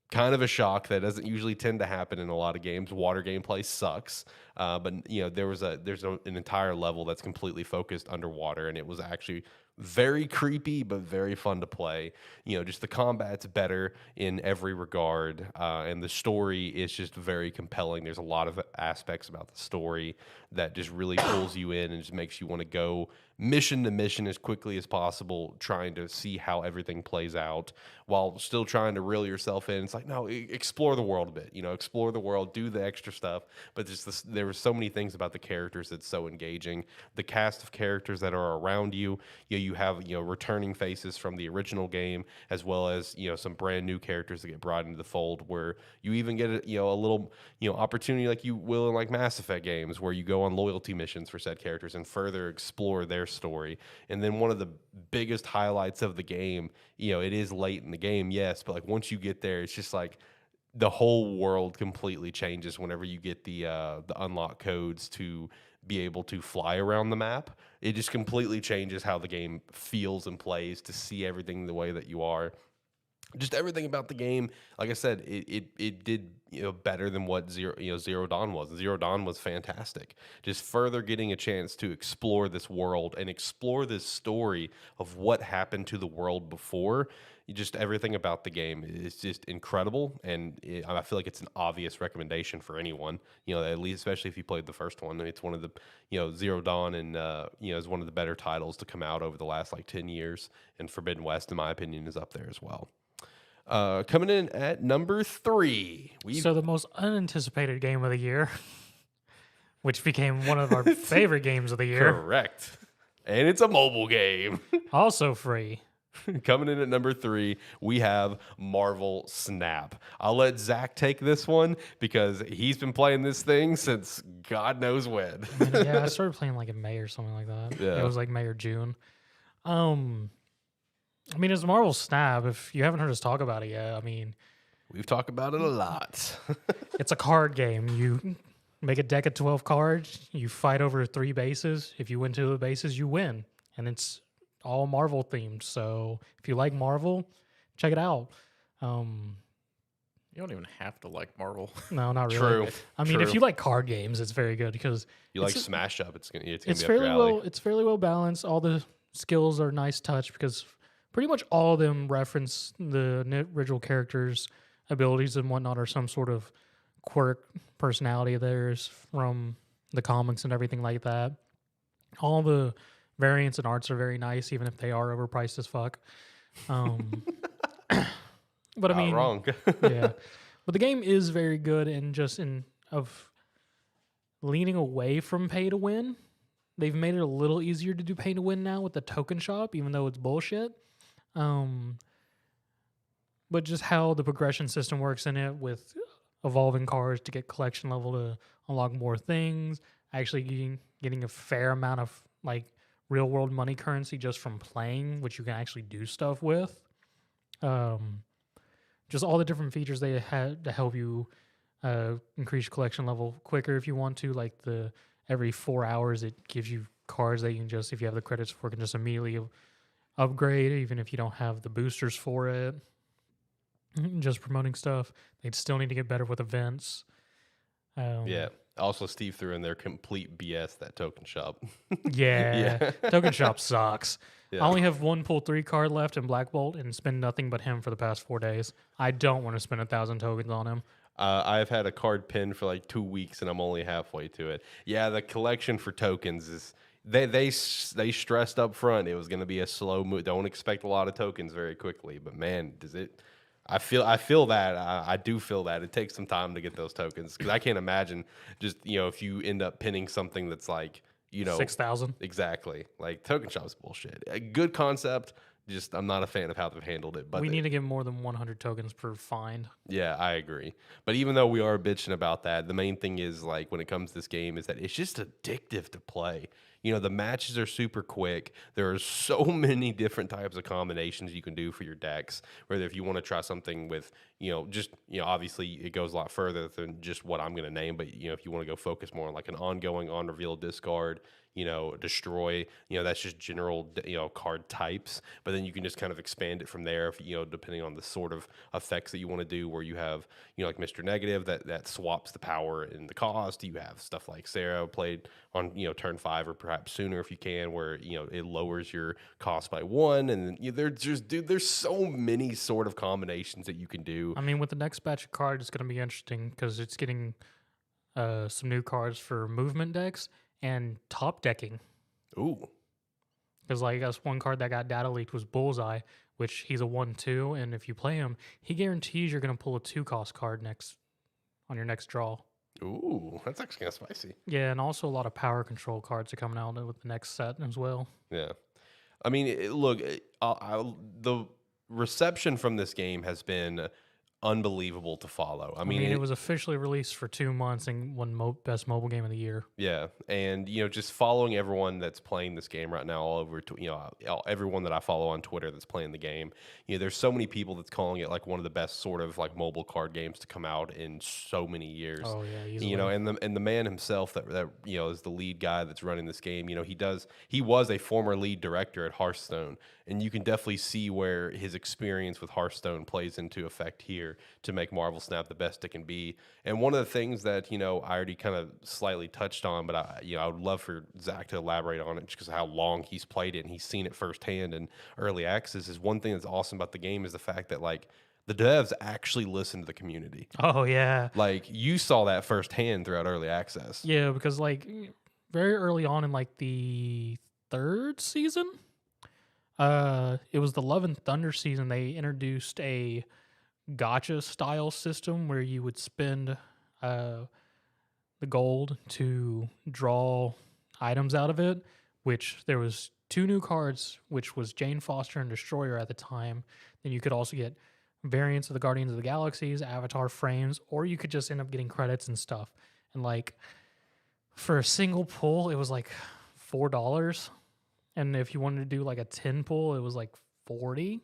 kind of a shock. That doesn't usually tend to happen in a lot of games. Water gameplay sucks, but you know, there's an entire level that's completely focused underwater, and it was actually very creepy but very fun to play. You know, just the combat's better in every regard, and the story is just very compelling. There's a lot of aspects about the story that just really pulls you in and just makes you want to go mission to mission as quickly as possible, trying to see how everything plays out while still trying to reel yourself in. It's like, no, explore the world a bit, you know, explore the world, do the extra stuff. But just there were so many things about the characters that's so engaging. The cast of characters that are around you, you have, you know, returning faces from the original game, as well as, you know, some brand new characters that get brought into the fold, where you even get a little, you know, opportunity like you will in like Mass Effect games, where you go on loyalty missions for said characters and further explore their story. And then one of the biggest highlights of the game, you know, it is late in the game, yes, but like once you get there, it's just like the whole world completely changes whenever you get the unlock codes to be able to fly around the map. It just completely changes how the game feels and plays, to see everything the way that you are. Just everything about the game, like I said, it did, you know, better than what Zero Dawn was. Zero Dawn was fantastic. Just further getting a chance to explore this world and explore this story of what happened to the world before. Just everything about the game is just incredible, and I feel like it's an obvious recommendation for anyone. You know, at least especially if you played the first one. It's one of the, you know, Zero Dawn, and you know, is one of the better titles to come out over the last like 10 years. And Forbidden West, in my opinion, is up there as well. Coming in at number 3. So the most unanticipated game of the year, which became one of our favorite games of the year. Correct. And it's a mobile game. Also free. Coming in at number 3, we have Marvel Snap. I'll let Zach take this one because he's been playing this thing since God knows when. Yeah, I started playing like in May or something like that. Yeah. It was like May or June. I mean, it's Marvel Snap. If you haven't heard us talk about it yet, I mean, we've talked about it a lot. It's a card game. You make a deck of 12 cards. You fight over 3 bases. If you win 2 of the bases, you win. And it's all Marvel themed. So if you like Marvel, check it out. You don't even have to like Marvel. No, not really. True. I mean, if you like card games, it's very good because you like Smash Up, it's gonna be up fairly your alley. it's fairly well balanced. All the skills are nice touch because pretty much all of them reference the original characters' abilities and whatnot, or some sort of quirk personality of theirs from the comics and everything like that. All the variants and arts are very nice, even if they are overpriced as fuck. But I mean, wrong. yeah. But the game is very good, and just of leaning away from pay to win. They've made it a little easier to do pay to win now with the token shop, even though it's bullshit. But just how the progression system works in it, with evolving cards to get collection level to unlock more things, actually getting a fair amount of like real world money currency just from playing, which you can actually do stuff with. Just all the different features they had to help you increase your collection level quicker if you want to. Like every 4 hours, it gives you cards that you can just, if you have the credits for, can just immediately upgrade, even if you don't have the boosters for it. Just promoting stuff. They'd still need to get better with events. Yeah. Also, Steve threw in their complete BS, that token shop. Yeah. Token shop sucks. Yeah. I only have one pull 3 card left in Black Bolt and spend nothing but him for the past 4 days. I don't want to spend 1,000 tokens on him. I've had a card pinned for like 2 weeks and I'm only halfway to it. Yeah, the collection for tokens is they stressed up front it was going to be a slow move. Don't expect a lot of tokens very quickly, but man, does it. I feel that I do feel that it takes some time to get those tokens because I can't imagine just if you end up pinning something that's like 6,000 exactly, like token shop's bullshit. A good concept, just I'm not a fan of how they've handled it. But we need to get more than 100 tokens per find. Yeah, I agree. But even though we are bitching about that, the main thing is like when it comes to this game is that it's just addictive to play. The matches are super quick. There are so many different types of combinations you can do for your decks. Whether if you want to try something with, obviously it goes a lot further than just what I'm going to name. But, if you want to go focus more on like an ongoing on reveal discard, destroy, that's just general, card types. But then you can just kind of expand it from there, if, depending on the sort of effects that you want to do, where you have, like Mr. Negative that swaps the power and the cost. You have stuff like Sarah played on, turn 5 or perhaps sooner if you can, where, it lowers your cost by 1. And then there's so many sort of combinations that you can do. I mean, with the next batch of cards, it's going to be interesting because it's getting some new cards for movement decks and top decking. Ooh. Because like that's one card that got data leaked was Bullseye, which he's a 1/2, and if you play him, he guarantees you're going to pull a 2-cost card on your next draw. Ooh, that's actually kind of spicy. Yeah, and also a lot of power control cards are coming out with the next set as well. Yeah. I mean, the reception from this game has been unbelievable to follow. I mean, it was officially released for 2 months and won best mobile game of the year. Yeah, and just following everyone that's playing this game right now all over, everyone that I follow on Twitter that's playing the game. There's so many people that's calling it like one of the best sort of like mobile card games to come out in so many years. Oh yeah, easily. And the man himself that is the lead guy that's running this game. He was a former lead director at Hearthstone, and you can definitely see where his experience with Hearthstone plays into effect here to make Marvel Snap the best it can be. And one of the things that I already kind of slightly touched on, but I would love for Zach to elaborate on it just because of how long he's played it and he's seen it firsthand in early access. Is one thing that's awesome about the game is the fact that like the devs actually listen to the community. Oh yeah, like you saw that firsthand throughout early access. Yeah, because like very early on in like the 3rd season, it was the Love and Thunder season. They introduced a gacha style system where you would spend the gold to draw items out of it, which there was 2 new cards, which was Jane Foster and Destroyer at the time. Then you could also get variants of the Guardians of the Galaxies, avatar frames, or you could just end up getting credits and stuff. And like for a single pull, it was like $4. And if you wanted to do like a 10 pull, it was like $40.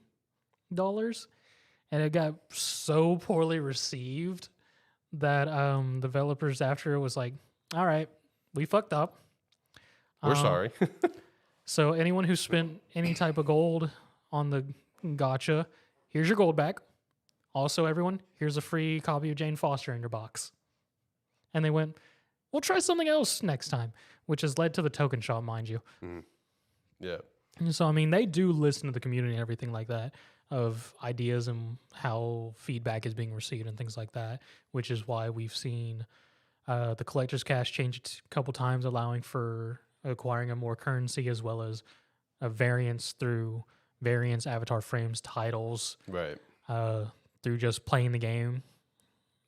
And it got so poorly received that developers after it was like, all right, we fucked up. We're sorry. So anyone who spent any type of gold on the gacha, here's your gold back. Also, everyone, here's a free copy of Jane Foster in your box. And they went, we'll try something else next time, which has led to the token shop, mind you. Mm. Yeah. And so, I mean, they do listen to the community and everything like that, of ideas and how feedback is being received and things like that, which is why we've seen the collector's cash change a couple times, allowing for acquiring a more currency as well as a variance through variants, avatar frames, titles, Right. Through just playing the game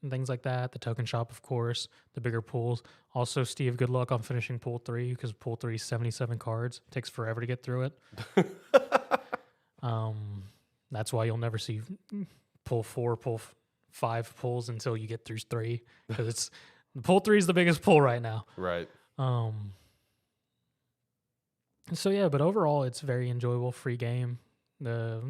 and things like that. The token shop, of course, the bigger pools. Also, Steve, good luck on finishing pool 3 because pool 3 is 77 cards. It takes forever to get through it. That's why you'll never see pull 4, pull 5 pulls until you get through 3 because it's pull 3 is the biggest pull right now. Right. So yeah, but overall, it's very enjoyable, free game. The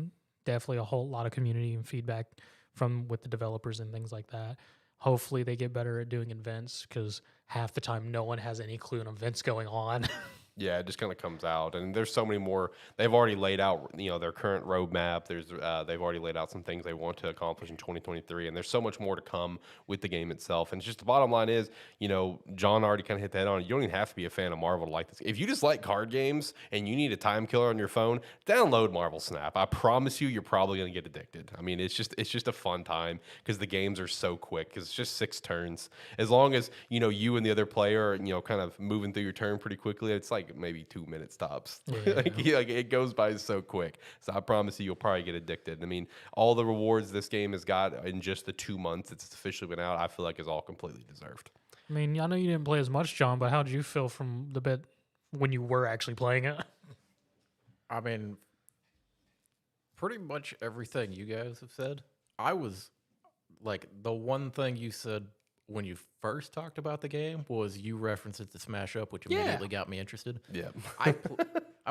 definitely a whole lot of community and feedback from with the developers and things like that. Hopefully they get better at doing events because half the time no one has any clue on events going on. Yeah, it just kind of comes out, and there's so many more. They've already laid out, their current roadmap. They've already laid out some things they want to accomplish in 2023, and there's so much more to come with the game itself. And it's just the bottom line is, John already kind of hit the head on it. You don't even have to be a fan of Marvel to like this. If you just like card games and you need a time killer on your phone, download Marvel Snap. I promise you're probably gonna get addicted. I mean, it's just a fun time because the games are so quick. Because it's just 6 turns. As long as you and the other player are kind of moving through your turn pretty quickly, it's like maybe 2 minutes tops. Yeah. like it goes by so quick. So I promise you'll probably get addicted. I mean, all the rewards this game has got in just the 2 months it's officially been out, I feel like is all completely deserved. I mean, I know you didn't play as much, John, but how did you feel from the bit when you were actually playing it? I mean, pretty much everything you guys have said. I was like, the one thing you said when you first talked about the game was you referenced it to Smash Up, which immediately got me interested. Yeah. I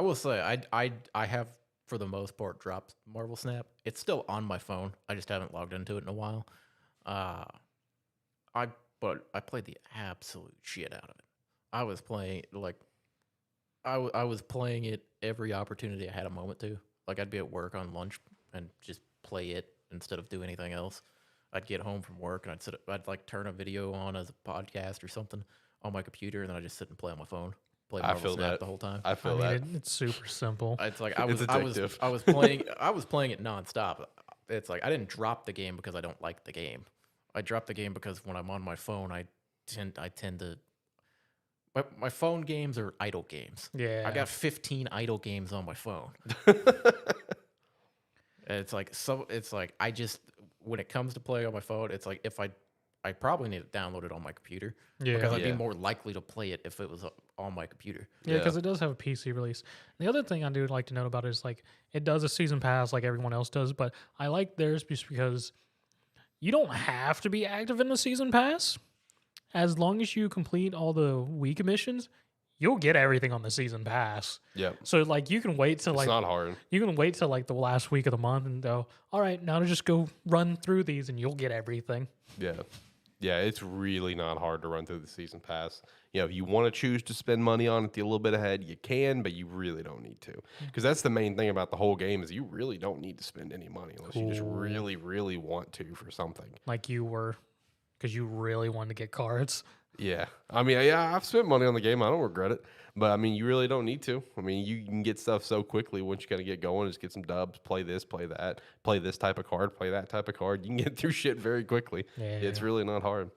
will say I have for the most part dropped Marvel Snap. It's still on my phone. I just haven't logged into it in a while. But I played the absolute shit out of it. I was playing I was playing it every opportunity I had a moment to. Like I'd be at work on lunch and just play it instead of do anything else. I'd get home from work and I'd like turn a video on as a podcast or something on my computer, and then I just sit and play on my phone, play Marvel Snap the whole time. I feel that. It's super simple. It's like It's addictive. I was playing it nonstop. It's like I didn't drop the game because I don't like the game. I dropped the game because when I'm on my phone, I tend to. My phone games are idle games. Yeah. I got 15 idle games on my phone. It's like I just, when it comes to play on my phone, it's like if I probably need to download it on my computer because I'd be more likely to play it if it was on my computer. Yeah, because it does have a PC release. The other thing I do like to note about it is like it does a season pass like everyone else does, but I like theirs just because you don't have to be active in the season pass. As long as you complete all the week missions, you'll get everything on the season pass. Yeah. So like you can wait till It's not hard. You can wait till like the last week of the month and go, all right, now to just go run through these and you'll get everything. Yeah. Yeah, it's really not hard to run through the season pass. If you want to choose to spend money on it a little bit ahead, you can, but you really don't need to. Because that's the main thing about the whole game is you really don't need to spend any money unless you just really, really want to for something. Like you were, because you really wanted to get cards. Yeah. I mean, yeah, I've spent money on the game. I don't regret it. But, I mean, you really don't need to. I mean, you can get stuff so quickly once you kind of get going. Just get some dubs, play this, play that, play this type of card, play that type of card. You can get through shit very quickly. Yeah. It's really not hard.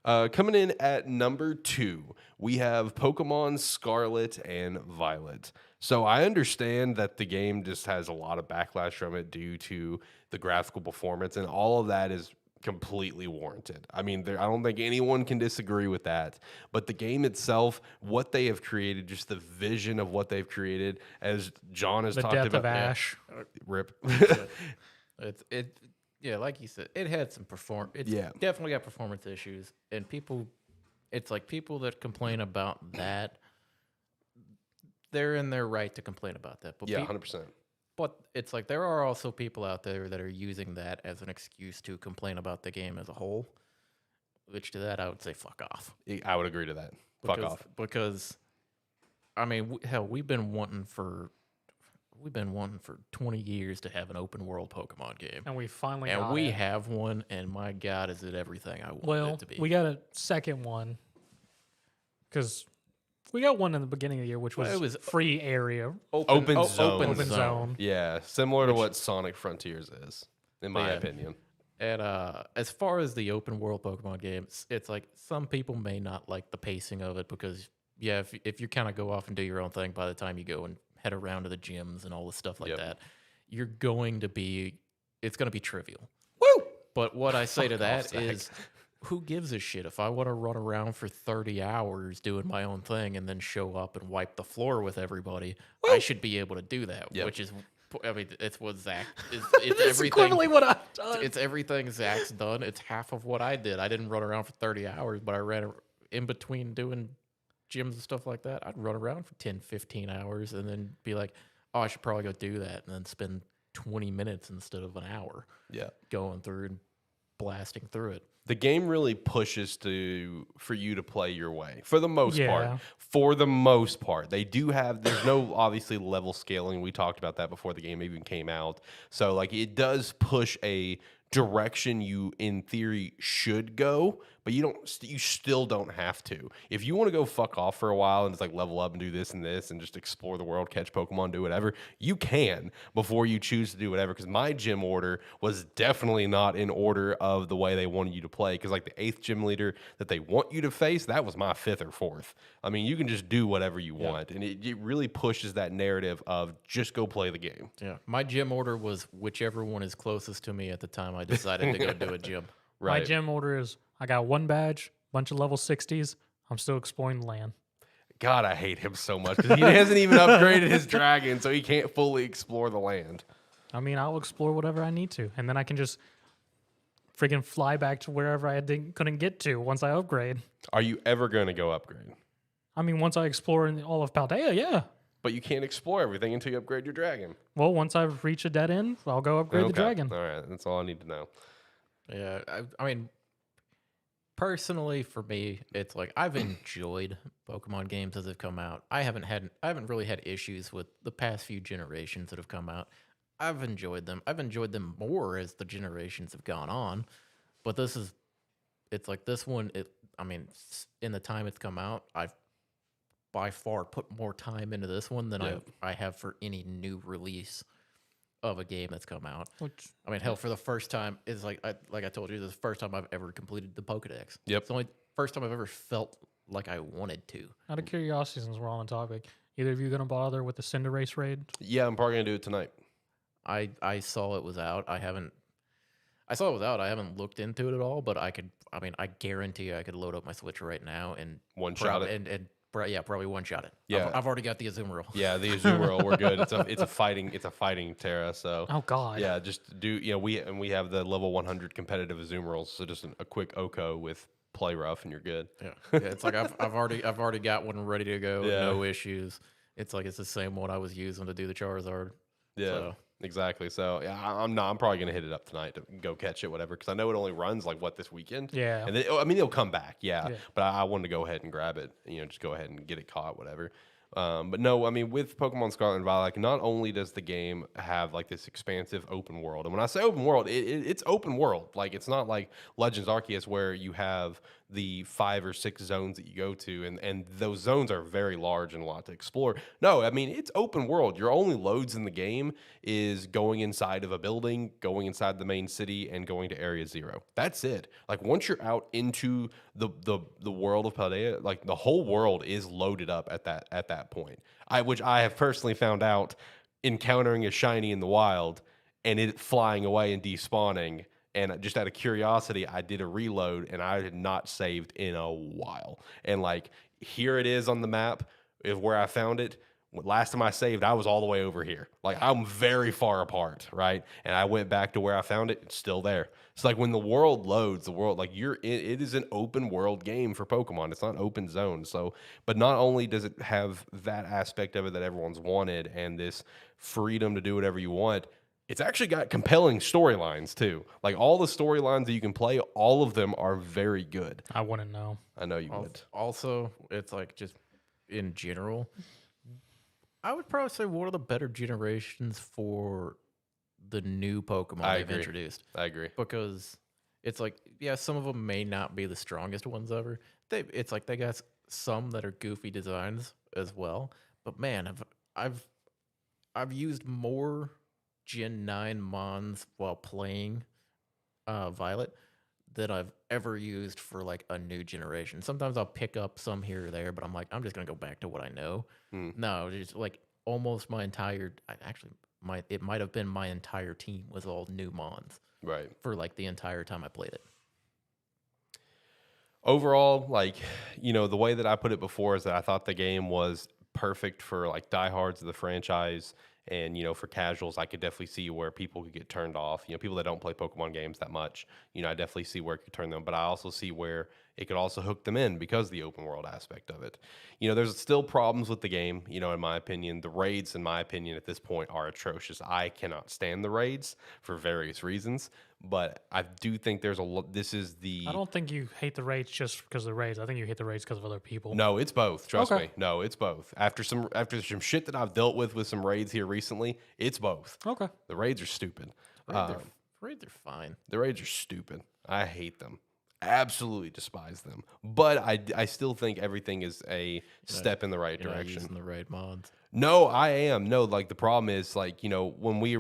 Coming in at number 2, we have Pokemon Scarlet and Violet. So I understand that the game just has a lot of backlash from it due to the graphical performance, and all of that is completely warranted. I mean, I don't think anyone can disagree with that. But the game itself, what they have created, just the vision of what they've created, as John has talked about. The death of Ash. Rip. Yeah, like you said, it had some definitely got performance issues, and it's like people that complain about that, they're in their right to complain about that. But 100%. But it's like there are also people out there that are using that as an excuse to complain about the game as a whole. Which to that I would say fuck off. I would agree to that. Fuck off. Because I mean, we've been wanting for 20 years to have an open world Pokemon game. And we finally and got we it. have one, and my God, is it everything I want it to be. We got a second one because we got one in the beginning of the year, which was free area. Open zone. Yeah, similar to what Sonic Frontiers is, in my opinion. And as far as the open world Pokemon games, it's like some people may not like the pacing of it because, if you kind of go off and do your own thing, by the time you go and head around to the gyms and all this stuff like that, it's going to be trivial. Woo! But what I say to that is, who gives a shit if I want to run around for 30 hours doing my own thing and then show up and wipe the floor with everybody? Woo! I should be able to do that, which is, I mean, it's what Zach is. It's everything. What I've done. It's everything Zach's done. It's half of what I did. I didn't run around for 30 hours, but I ran in between doing gyms and stuff like that. I'd run around for 10, 15 hours and then be like, oh, I should probably go do that, and then spend 20 minutes instead of an hour. Yeah. Going through and blasting through it. The game really pushes for you to play your way for the most part. Yeah. For the most part, they do have. There's no obviously level scaling. We talked about that before the game even came out. So like it does push a direction you in theory should go, but you still don't have to. If you want to go fuck off for a while and just like level up and do this and just explore the world, catch Pokemon, do whatever, you can before you choose to do whatever. Because my gym order was definitely not in order of the way they wanted you to play. Because like the 8th gym leader that they want you to face, that was my 5th or 4th. I mean, you can just do whatever you want, and it really pushes that narrative of just go play the game. Yeah, my gym order was whichever one is closest to me at the time I decided to go do a gym. My gym order is I got 1 badge, bunch of level 60s. I'm still exploring the land. God, I hate him so much because he hasn't even upgraded his dragon, so he can't fully explore the land. I mean, I'll explore whatever I need to, and then I can just friggin' fly back to wherever I couldn't get to once I upgrade. Are you ever going to go upgrade? I mean, once I explore in all of Paldea, yeah. But you can't explore everything until you upgrade your dragon. Well, once I reach a dead end, I'll go upgrade the dragon. All right, that's all I need to know. Yeah, I mean, personally, for me, it's like I've enjoyed Pokemon games as they've come out. I haven't really had issues with the past few generations that have come out. I've enjoyed them. I've enjoyed them more as the generations have gone on. But it's like this one. I mean, in the time it's come out, I've by far put more time into this one than I have for any new release of a game that's come out. Which, I mean, hell, for the first time, it's like I told you, this is the first time I've ever completed the Pokedex. Yep. It's the only first time I've ever felt like I wanted to. out of curiosity, since we're on the topic, either of you going to bother with the Cinderace raid? Yeah, I'm probably going to do it tonight. I saw it was out. I saw it was out. I haven't looked into it at all, but I guarantee I could load up my Switch right now and One-shot it. and probably one-shot it. Yeah. I've already got the Azumarill. Yeah, the Azumarill, we're good. It's a fighting Terra. So Oh God. yeah, just do we have the level 100 competitive Azumarils. So just a quick Oko with play rough and you're good. Yeah, it's like I've already got one ready to go. Yeah. No issues. It's like it's the same one I was using to do the Charizard. Yeah. So. Exactly. So yeah, I'm probably gonna hit it up tonight to go catch it, whatever, because I know it only runs like this weekend. Yeah. And then, I mean, it'll come back. Yeah. But I wanted to go ahead and grab it. Just go ahead and get it caught, whatever. But no, I mean, with Pokemon Scarlet and Violet, like, not only does the game have like this expansive open world, and when I say open world, it's open world. Like, it's not like Legends Arceus where you have the 5 or 6 zones that you go to, and those zones are very large and a lot to explore. No, I mean, it's open world. Your only loads in the game is going inside of a building, going inside the main city, and going to Area 0. That's it. Like, once you're out into the world of Paldea, like, the whole world is loaded up at that point. Which I have personally found out encountering a shiny in the wild and it flying away and despawning. And just out of curiosity, I did a reload and I had not saved in a while. And like, here it is on the map is where I found it. Last time I saved, I was all the way over here. Like, I'm very far apart, right? And I went back to where I found it. It's still there. It's like when the world loads, the world, like it is an open world game for Pokemon. It's not open zone. So, but not only does it have that aspect of it that everyone's wanted and this freedom to do whatever you want, it's actually got compelling storylines too. Like, all the storylines that you can play, all of them are very good. I wouldn't know. I know you would. Also, it's like just in general, I would probably say one of the better generations for the new Pokemon they've introduced. I agree. Because it's like, yeah, some of them may not be the strongest ones ever. It's like they got some that are goofy designs as well. But man, I've used more Gen 9 Mons while playing Violet that I've ever used for like a new generation. Sometimes I'll pick up some here or there, but I'm like, I'm just gonna go back to what I know. No, it's like almost my entire. It might have been my entire team was all new Mons, right? For like the entire time I played it. Overall, like, the way that I put it before is that I thought the game was perfect for like diehards of the franchise And, for casuals, I could definitely see where people could get turned off. People that don't play Pokemon games that much, I definitely see where it could turn them. But I also see where it could also hook them in because of the open world aspect of it. There's still problems with the game, in my opinion. The raids, in my opinion, at this point are atrocious. I cannot stand the raids for various reasons. But I do think there's this is the... I don't think you hate the raids just because of the raids. I think you hate the raids because of other people. No, it's both. Trust me. No, it's both. After some shit that I've dealt with some raids here recently, it's both. Okay. The raids are stupid. Raids are fine. The raids are stupid. I hate them. Absolutely despise them. But I still think everything is a step in the right direction. Using the right mods. No, I am. No, the problem is when we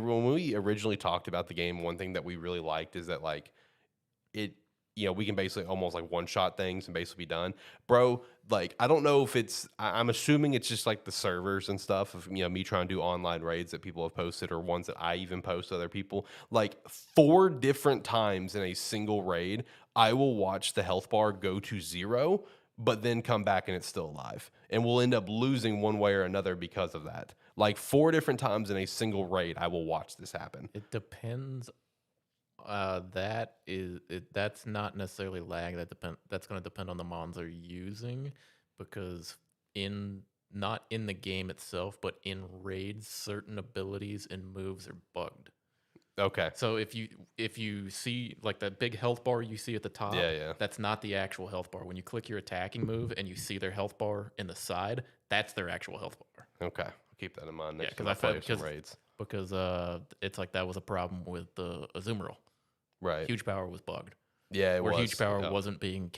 originally talked about the game, one thing that we really liked is that it we can basically almost one shot things and basically be done. Bro, I don't know if I'm assuming it's just the servers and stuff of me trying to do online raids that people have posted or ones that I even post to other people. 4 different times in a single raid, I will watch the health bar go to 0, but then come back and it's still alive. And we'll end up losing one way or another because of that. 4 different times in a single raid, I will watch this happen. It depends. That's not necessarily lag. That's going to depend on the mons they're using, because not in the game itself, but in raids, certain abilities and moves are bugged. Okay. So if you see that big health bar you see at the top, that's not the actual health bar. When you click your attacking move and you see their health bar in the side, that's their actual health bar. Okay, I'll keep that in mind next time I play some raids. Because it's that was a problem with the Azumarill. Right. Huge power was bugged. Yeah, it was. Where huge power wasn't being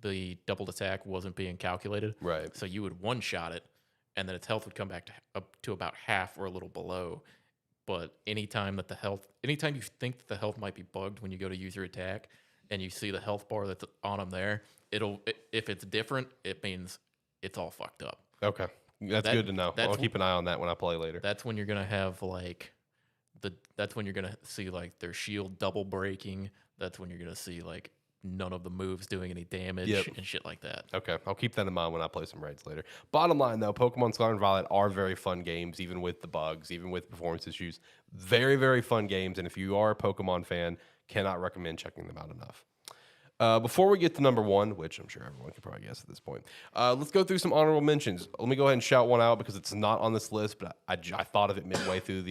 the doubled attack wasn't being calculated. Right. So you would one shot it, and then its health would come back up to about half or a little below. But anytime you think that the health might be bugged when you go to use your attack, and you see the health bar that's on them there, if it's different, it means it's all fucked up. Okay, that's good to know. I'll keep an eye on that when I play later. That's when you're gonna have that's when you're gonna see their shield double breaking. That's when you're gonna see none of the moves doing any damage and shit like that. Okay, I'll keep that in mind when I play some raids later. Bottom line, though, Pokemon Scarlet and Violet are very fun games, even with the bugs, even with performance issues. Very, very fun games, and if you are a Pokemon fan, cannot recommend checking them out enough. Before we get to number 1, which I'm sure everyone can probably guess at this point, let's go through some honorable mentions. Let me go ahead and shout one out because it's not on this list, but I thought of it midway through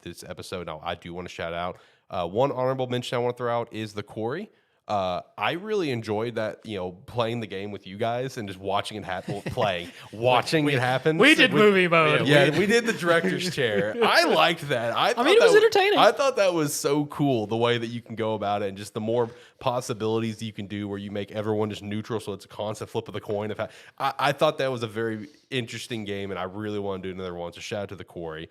this episode. Now, I do want to shout out. One honorable mention I want to throw out is the Quarry. I really enjoyed that, playing the game with you guys and just watching it happen, watching it happen. We did movie mode. Yeah, we did the director's chair. I liked that. I mean, it was entertaining. I thought that was so cool, the way that you can go about it and just the more possibilities you can do where you make everyone just neutral, so it's a constant flip of the coin. I thought that was a very interesting game, and I really want to do another one, so shout out to the Quarry.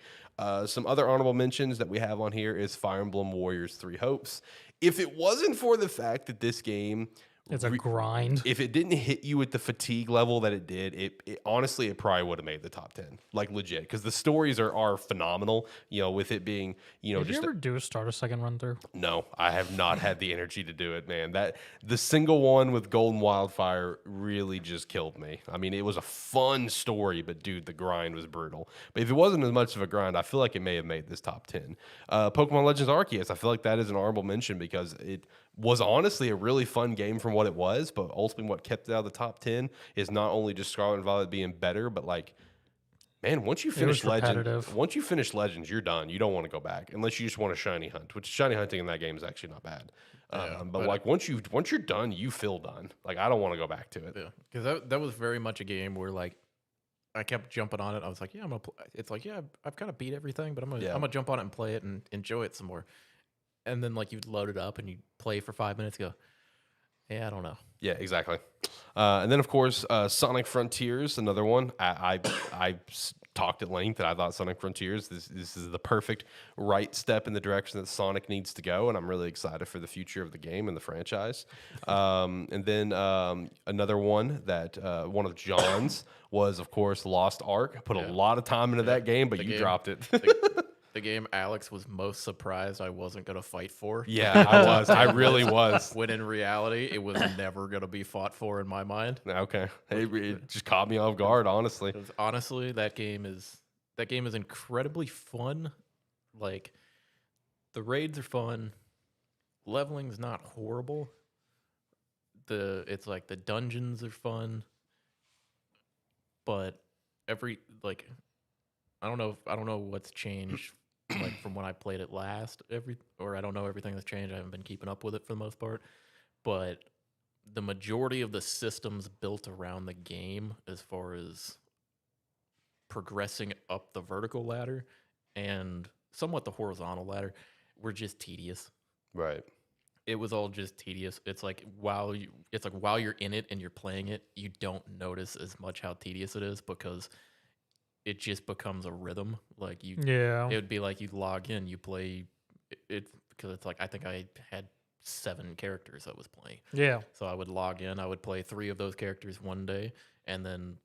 Some other honorable mentions that we have on here is Fire Emblem Warriors 3 Hopes. If it wasn't for the fact that this game... It's a grind. If it didn't hit you at the fatigue level that it did, it honestly, it probably would have made the top 10. Legit. Because the stories are phenomenal, with it being, Did you ever start a second run through? No, I have not had the energy to do it, man. The single one with Golden Wildfire really just killed me. I mean, it was a fun story, but dude, the grind was brutal. But if it wasn't as much of a grind, I feel like it may have made this top 10. Pokemon Legends Arceus, I feel like that is an honorable mention because it was honestly a really fun game from what it was, but ultimately what kept it out of the top 10 is not only just Scarlet and Violet being better, but man, once you finish Legends, you're done. You don't want to go back unless you just want a shiny hunt, which shiny hunting in that game is actually not bad. But once you're done, you feel done. I don't want to go back to it. Yeah, because that was very much a game where I kept jumping on it. I was like, yeah, I'm gonna. It's I've kind of beat everything, but I'm gonna jump on it and play it and enjoy it some more. And then you'd load it up and you'd play for 5 minutes, go, yeah, I don't know. Yeah, exactly. And then of course, Sonic Frontiers, another one. I talked at length that I thought Sonic Frontiers, this is the perfect right step in the direction that Sonic needs to go, and I'm really excited for the future of the game and the franchise. And then another one that one of John's was, of course, Lost Ark. I put a lot of time into that game, but you dropped it. The game Alex was most surprised I wasn't going to fight for. Yeah, I was. I really was. When in reality, it was never going to be fought for in my mind. Okay. It just caught me off guard, honestly. Honestly, that game is that game is incredibly fun. Like, the raids are fun. Leveling's not horrible. It's like the dungeons are fun. But I don't know what's changed like from when I played it last. I don't know everything that's changed. I haven't been keeping up with it for the most part. But the majority of the systems built around the game, as far as progressing up the vertical ladder and somewhat the horizontal ladder, were just tedious. Right. It was all just tedious. It's like while you're in it and you're playing it, you don't notice as much how tedious it is, because it just becomes a rhythm. Like it would be like you log in, you play it, because it's like, I think I had 7 characters I was playing. Yeah. So I would log in, I would play 3 of those characters one day, and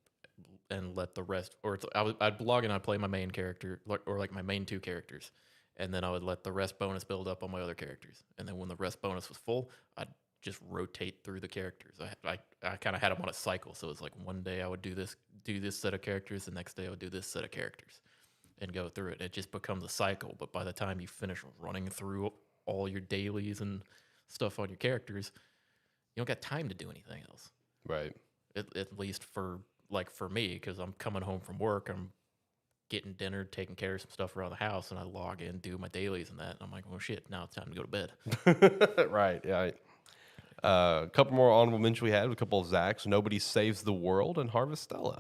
let the rest, I'd log in, I'd play my main character, or like my main 2 characters, and then I would let the rest bonus build up on my other characters. And then when the rest bonus was full, I'd just rotate through the characters. I kind of had them on a cycle, so it's like one day I would do this set of characters, the next day I would do this set of characters, and go through it. It just becomes a cycle. But by the time you finish running through all your dailies and stuff on your characters, you don't got time to do anything else. Right. At least for me, because I'm coming home from work, I'm getting dinner, taking care of some stuff around the house, and I log in, do my dailies and that, and I'm like, well, shit, now it's time to go to bed. Right, yeah. A couple more honorable mentions we had, a couple of Zacks. Nobody Saves the World and Harvestella.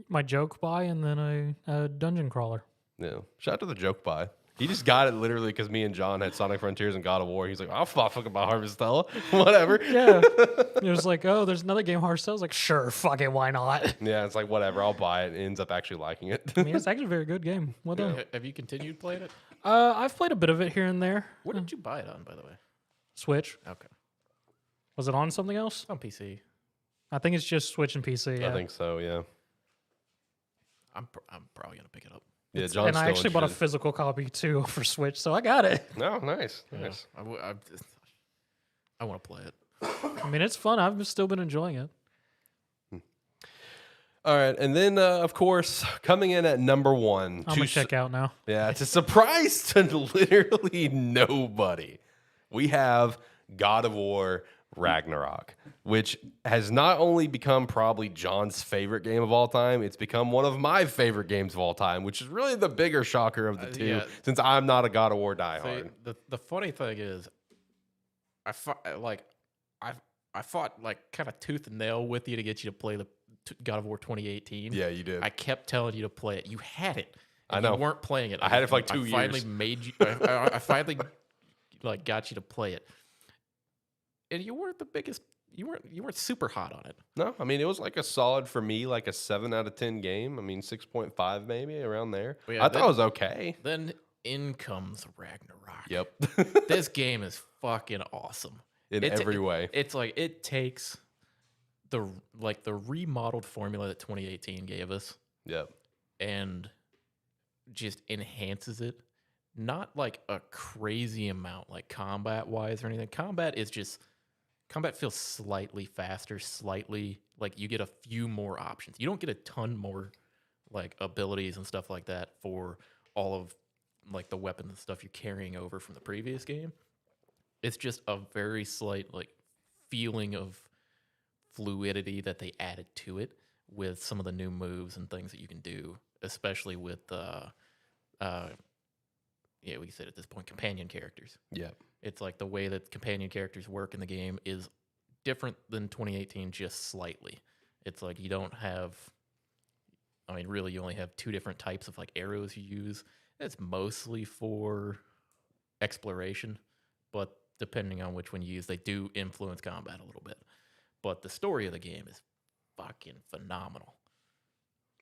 My joke buy and then a dungeon crawler. Yeah. Shout out to the joke buy. He just got it literally because me and John had Sonic Frontiers and God of War. He's like, I'll fuck about Harvestella. Whatever. Yeah. It was like, oh, there's another game, Harvestella. I was like, sure, fuck it, why not? Yeah, it's like, whatever, I'll buy it. And ends up actually liking it. I mean, it's actually a very good game. Well done. Have you continued playing it? I've played a bit of it here and there. What did you buy it on, by the way? Switch. Okay. Was it on something else? On PC. I think it's just Switch and PC. Yeah. I think so, yeah. I'm probably going to pick it up. Yeah, John's And I still actually bought a interested. physical copy too for Switch, so I got it. Oh, nice. Yeah. Nice. I want to play it. I mean, it's fun. I've still been enjoying it. All right, and then, of course, coming in at number 1. I'm going to check out now. Yeah, it's a surprise to literally nobody. We have God of War Ragnarok, which has not only become probably John's favorite game of all time, it's become one of my favorite games of all time, which is really the bigger shocker of the two, yeah. since I'm not a God of War diehard. See, the funny thing is, I fought like kind of tooth and nail with you to get you to play the God of War 2018. Yeah, you did. I kept telling you to play it. You had it. I know. You weren't playing it. I had it for like 2 I finally years. made you. I finally like got you to play it, and you weren't the biggest. You weren't super hot on it. No, I mean, it was like a solid, for me, like a 7 out of 10 game. I mean, 6.5 maybe, around there. Well, yeah, I thought it was okay. Then in comes Ragnarok. Yep. This game is fucking awesome. In every way. It's like it takes the remodeled formula that 2018 gave us, Yep. and just enhances it. Not like a crazy amount, like combat wise or anything. Combat feels slightly faster, slightly like you get a few more options. You don't get a ton more like abilities and stuff like that for all of like the weapons and stuff you're carrying over from the previous game. It's just a very slight like feeling of fluidity that they added to it with some of the new moves and things that you can do, especially with we can say it at this point, companion characters. Yep. It's like the way that companion characters work in the game is different than 2018 just slightly. It's like you don't have, I mean, really you only have 2 different types of like arrows you use. It's mostly for exploration, but depending on which one you use, they do influence combat a little bit. But the story of the game is fucking phenomenal.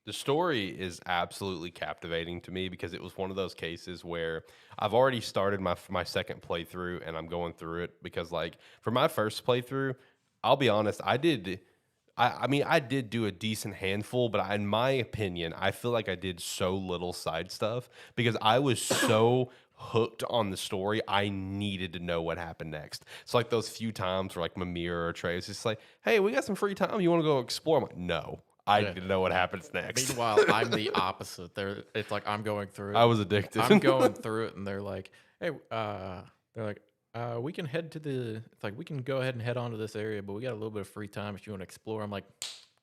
The story is absolutely captivating to me because it was one of those cases where I've already started my second playthrough and I'm going through it because, like, for my first playthrough, I'll be honest, I did do a decent handful, but in my opinion, I feel like I did so little side stuff because I was so hooked on the story. I needed to know what happened next. So like those few times where like Mimir or Trey was just like, hey, we got some free time. You want to go explore? I'm like, no. I need to know what happens next. Meanwhile, I'm the opposite. It's like I'm going through it. I was addicted. I'm going through it, and they're like, "Hey, we can head to the. It's like we can go ahead and head on to this area, but we got a little bit of free time if you want to explore." I'm like,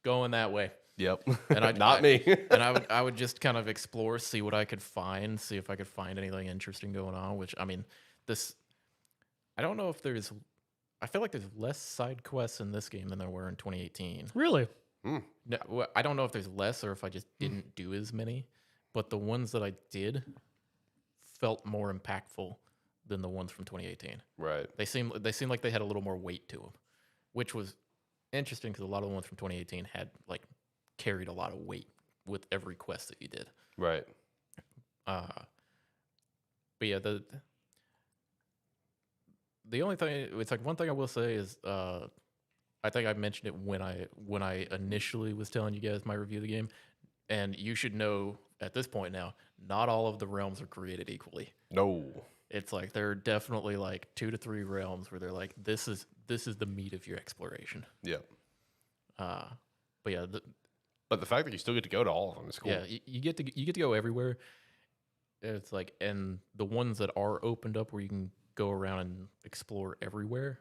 going that way. Yep. And Not me. And I would just kind of explore, see what I could find, see if I could find anything interesting going on. Which I mean, I don't know if there's. I feel like there's less side quests in this game than there were in 2018. Really? No, well, I don't know if there's less or if I just didn't do as many, but the ones that I did felt more impactful than the ones from 2018. Right. They seem like they had a little more weight to them, which was interesting because a lot of the ones from 2018 had like carried a lot of weight with every quest that you did. Right. But yeah, the only thing, it's like one thing I will say is I think I mentioned it when I initially was telling you guys my review of the game, and you should know at this point now, not all of the realms are created equally. No. It's like there are definitely like 2 to 3 realms where they're like, this is the meat of your exploration. Yep. But yeah, But the fact that you still get to go to all of them is cool. yeah, you get to go everywhere. It's like, and the ones that are opened up where you can go around and explore everywhere,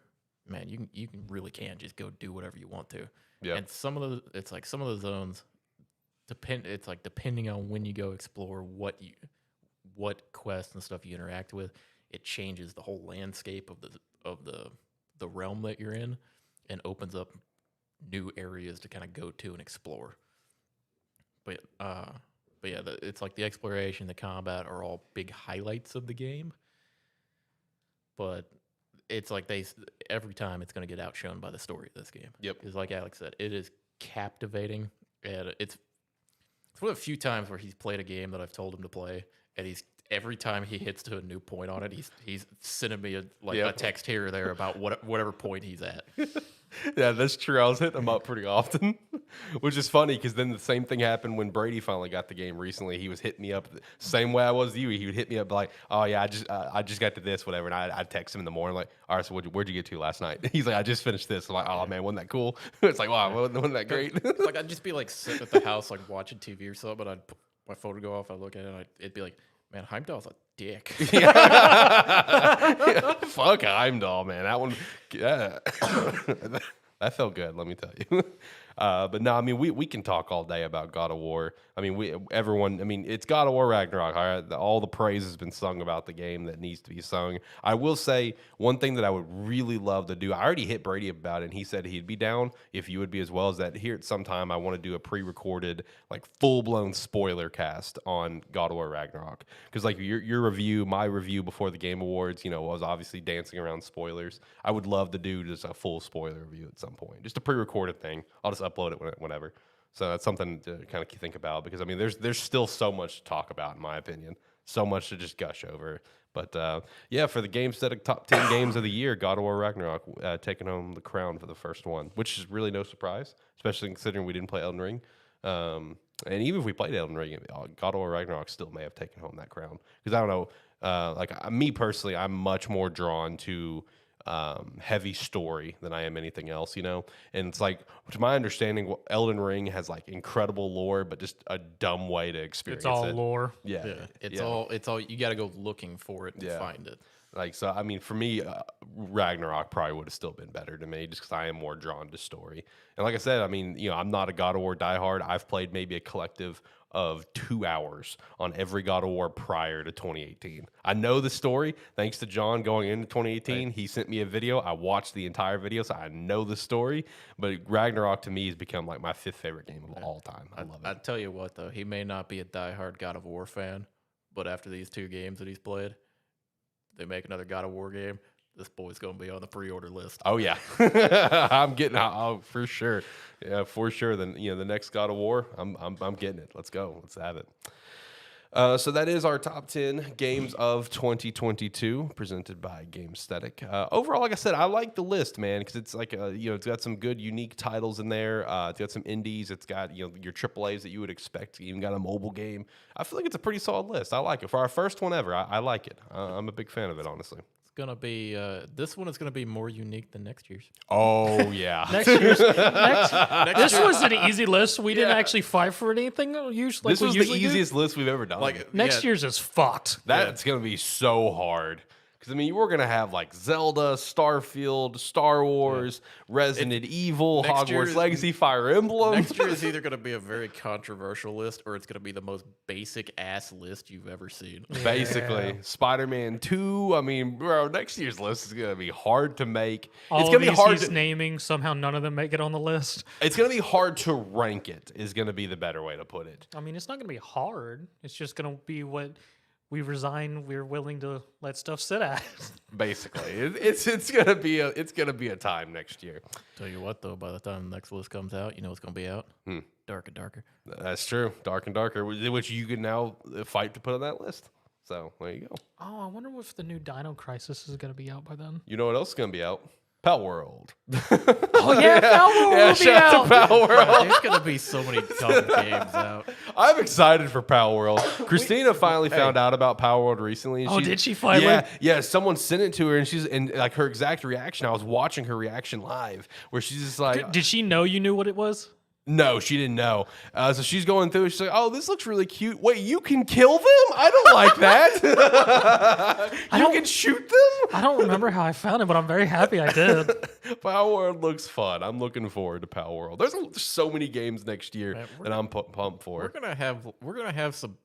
man, you really can just go do whatever you want to. Yeah. And some of the zones depending on when you go explore, what quests and stuff you interact with, it changes the whole landscape of the realm that you're in and opens up new areas to kind of go to and explore. But yeah, it's like the exploration, the combat are all big highlights of the game. But it's like every time it's going to get outshone by the story of this game. Yep. Because like Alex said, it is captivating, and it's one of the few times where he's played a game that I've told him to play, and every time he hits to a new point on it, he's sending me a text here or there about whatever point he's at. Yeah, that's true. I was hitting him up pretty often, which is funny because then the same thing happened when Brady finally got the game recently. He was hitting me up the same way I was with you. He would hit me up like, "Oh yeah, I just got to this, whatever." And I'd text him in the morning like, "All right, so where'd you get to last night?" He's like, "I just finished this." I'm like, "Oh man, wasn't that cool?" It's like, "Wow, wasn't that great?" It's like I'd just be like sitting at the house like watching TV or something, but I'd put my phone would go off. I'd look at it, and it'd be like, "Man, Heimdall's a dick." Yeah. Fuck Heimdall, man. That one, yeah. That felt good, let me tell you. But no, I mean, we can talk all day about God of War. I mean, it's God of War Ragnarok. All right? All the praise has been sung about the game that needs to be sung. I will say one thing that I would really love to do. I already hit Brady about it, and he said he'd be down if you would be as well. Is that here at some time I want to do a pre-recorded, like full-blown spoiler cast on God of War Ragnarok, because like your review, my review before the Game Awards, was obviously dancing around spoilers. I would love to do just a full spoiler review at some point, just a pre-recorded thing. I'll just upload it whenever. So that's something to kind of think about, because I mean, there's still so much to talk about in my opinion, so much to just gush over. But yeah, for the Gamestead top 10 games of the year, God of War Ragnarok taking home the crown for the first one, which is really no surprise, especially considering we didn't play Elden Ring. And even if we played Elden Ring, God of War Ragnarok still may have taken home that crown, because I don't know, me personally, I'm much more drawn to heavy story than I am anything else, and it's like, to my understanding, Elden Ring has like incredible lore, but just a dumb way to experience it. It's all lore. Yeah. It's all you got to go looking for it to find it. Like, so I mean, for me, Ragnarok probably would have still been better to me, just because I am more drawn to story. And like I said, I mean, I'm not a God of War diehard. I've played maybe a collective of 2 hours on every God of War prior to 2018. I know the story thanks to John going into 2018. Right. He sent me a video. I watched the entire video, so I know the story. But Ragnarok to me has become like my 5th favorite game of all time. I love it. I tell you what, though, he may not be a diehard God of War fan, but after these 2 games that he's played, they make another God of War game, this boy's going to be on the pre-order list. Oh, yeah. I'm getting for sure. Yeah, for sure. Then, the next God of War, I'm getting it. Let's go. Let's have it. So that is our top 10 games of 2022, presented by Gamesthetic. Overall, like I said, I like the list, man, because it's like, it's got some good, unique titles in there. It's got some indies. It's got, your AAAs that you would expect. You even got a mobile game. I feel like it's a pretty solid list. I like it. For our first one ever, I like it. I'm a big fan of it, honestly. gonna be this one is gonna be more unique than next year's. Oh yeah. This was an easy list. We didn't actually fight for anything. Usually, This was the easiest list we've ever done. Next year's is fucked. That's gonna be so hard. Because I mean, we're gonna have like Zelda, Starfield, Star Wars, Resident Evil, Hogwarts Legacy, Fire Emblem. Next year is either going to be a very controversial list or it's going to be the most basic ass list you've ever seen. Basically, Spider-Man 2. I mean, bro, next year's list is gonna be hard to make. All it's gonna of be hard he's to naming. Somehow, none of them make it on the list. It's gonna be hard to rank it. Is gonna be the better way to put it. I mean, it's not going to be hard. It's just going to be what we resign. We're willing to let stuff sit at. Basically, it's gonna be a time next year. Tell you what, though, by the time the next list comes out, you know what's going to be out? Dark and Darker. That's true. Dark and Darker, which you can now fight to put on that list. So there you go. Oh, I wonder if the new Dino Crisis is going to be out by then. You know what else is gonna be out? Pal World. Oh yeah, Pal World will be shout out. to Pal World. There's going to be so many dumb games out. I'm excited for Pal World. Christina finally found out about Pal World recently. Oh, did she finally? Yeah. Someone sent it to her, and like her exact reaction. I was watching her reaction live, where she's just like, Did she know you knew what it was? No, she didn't know. So she's going through. She's like, "Oh, this looks really cute. Wait, you can kill them? I don't like that. You can shoot them? I don't remember how I found it, but I'm very happy I did. Power World looks fun. I'm looking forward to Power World. There's so many games next year that I'm pumped for. We're gonna have some,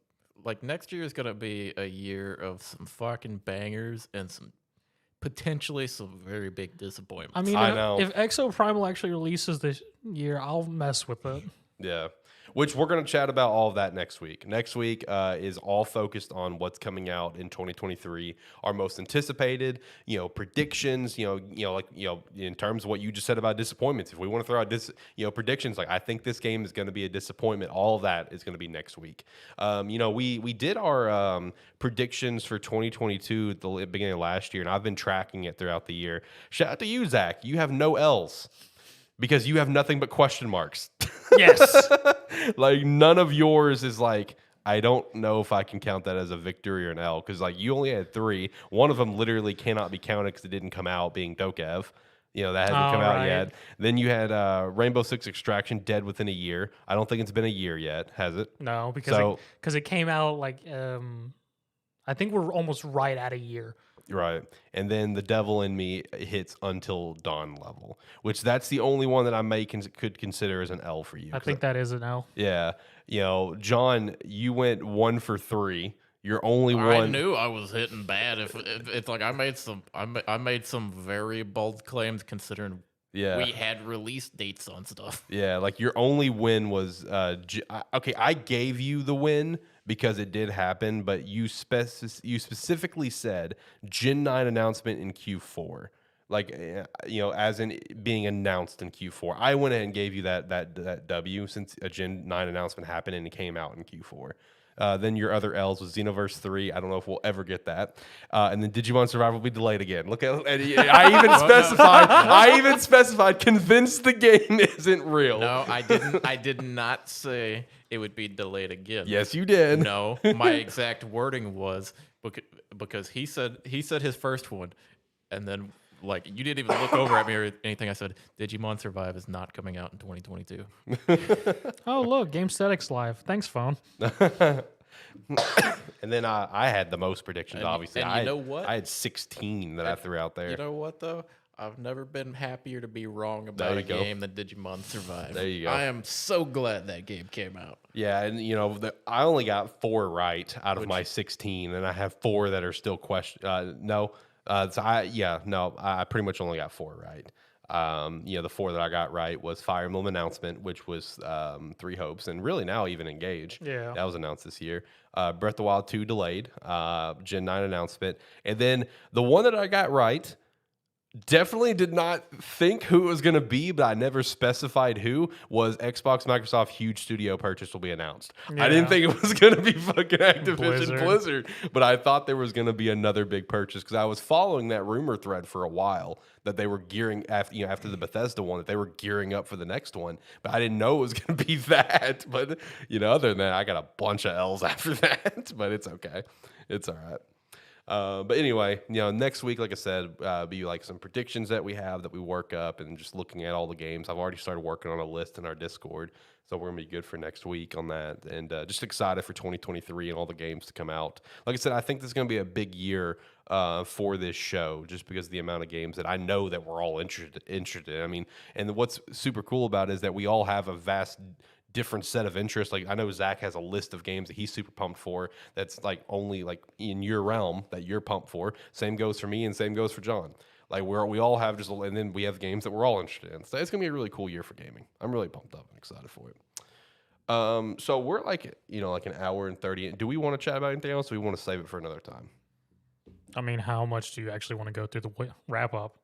like, next year is gonna be a year of some fucking bangers and some potentially some very big disappointments. I mean, I know. if Exo Primal actually releases this year, I'll mess with it. Yeah. Which we're going to chat about all of that next week. Next week is all focused on what's coming out in 2023, our most anticipated, predictions, in terms of what you just said about disappointments. If we want to throw out predictions, like I think this game is going to be a disappointment, all of that is going to be next week. We did our predictions for 2022 at the beginning of last year, and I've been tracking it throughout the year. Shout out to you, Zach. You have no L's. Because you have nothing but question marks. Yes. Like, none of yours is like, I don't know if I can count that as a victory or an L. Because, like, you only had 3. One of them literally cannot be counted because it didn't come out, being Dokev. That hasn't come out yet. Then you had Rainbow Six Extraction dead within a year. I don't think it's been a year yet, has it? No, because it came out, like, I think we're almost right at a year. Right. And then The Devil in Me hits Until Dawn level, which that's the only one that I could consider as an L for you. I think that is an L. Yeah. John, you went 1 for 3. You're only one. I knew I was hitting bad. If it's like I made some very bold claims considering we had release dates on stuff. Yeah, like your only win was okay, I gave you the win because it did happen, but you specifically said Gen 9 announcement in Q4. Like, as in being announced in Q4. I went ahead and gave you that W since a Gen 9 announcement happened and it came out in Q4. Then your other L's was Xenoverse 3. I don't know if we'll ever get that. And then Digimon Survival will be delayed again. Look at I even specified convinced the game isn't real. No, I didn't. I did not say it would be delayed again. Yes, you did. No, my exact wording was because he said his first one, and then, like, you didn't even look over at me or anything. I said, Digimon Survive is not coming out in 2022. Oh, look, Gamesthetic's live. Thanks, phone. And then I had the most predictions, obviously. And you know what? I had 16 that I threw out there. You know what, though? I've never been happier to be wrong about a game than Digimon Survive. There you go. I am so glad that game came out. Yeah, and I only got 4 right out of my 16, and I have 4 that are still I pretty much only got 4 right. The 4 that I got right was Fire Emblem announcement, which was 3 Hopes, and really now even Engage. Yeah, that was announced this year. Breath of the Wild 2 delayed. Gen 9 announcement, and then the one that I got right. Definitely did not think who it was going to be, but I never specified who. Was Xbox Microsoft huge studio purchase will be announced. Yeah. I didn't think it was going to be fucking Activision Blizzard, but I thought there was going to be another big purchase because I was following that rumor thread for a while that they were gearing after the Bethesda one, that they were gearing up for the next one, but I didn't know it was going to be that. But other than that, I got a bunch of L's after that, but it's okay. It's all right. But anyway, next week, like I said, be like some predictions that we have that we work up and just looking at all the games. I've already started working on a list in our Discord. So we're going to be good for next week on that. And just excited for 2023 and all the games to come out. Like I said, I think this is going to be a big year for this show just because of the amount of games that I know that we're all interested in. I mean, and what's super cool about it is that we all have a vast different set of interests. Like I know Zach has a list of games that he's super pumped for that's like only like in your realm that you're pumped for. Same goes for me and same goes for John. Like we all have just, and then we have games that we're all interested in. So it's gonna be a really cool year for gaming. I'm really pumped up and excited for it. So we're like, like an hour and 30. Do we want to chat about anything else? Or do we want to save it for another time? I mean, how much do you actually want to go through the wrap up?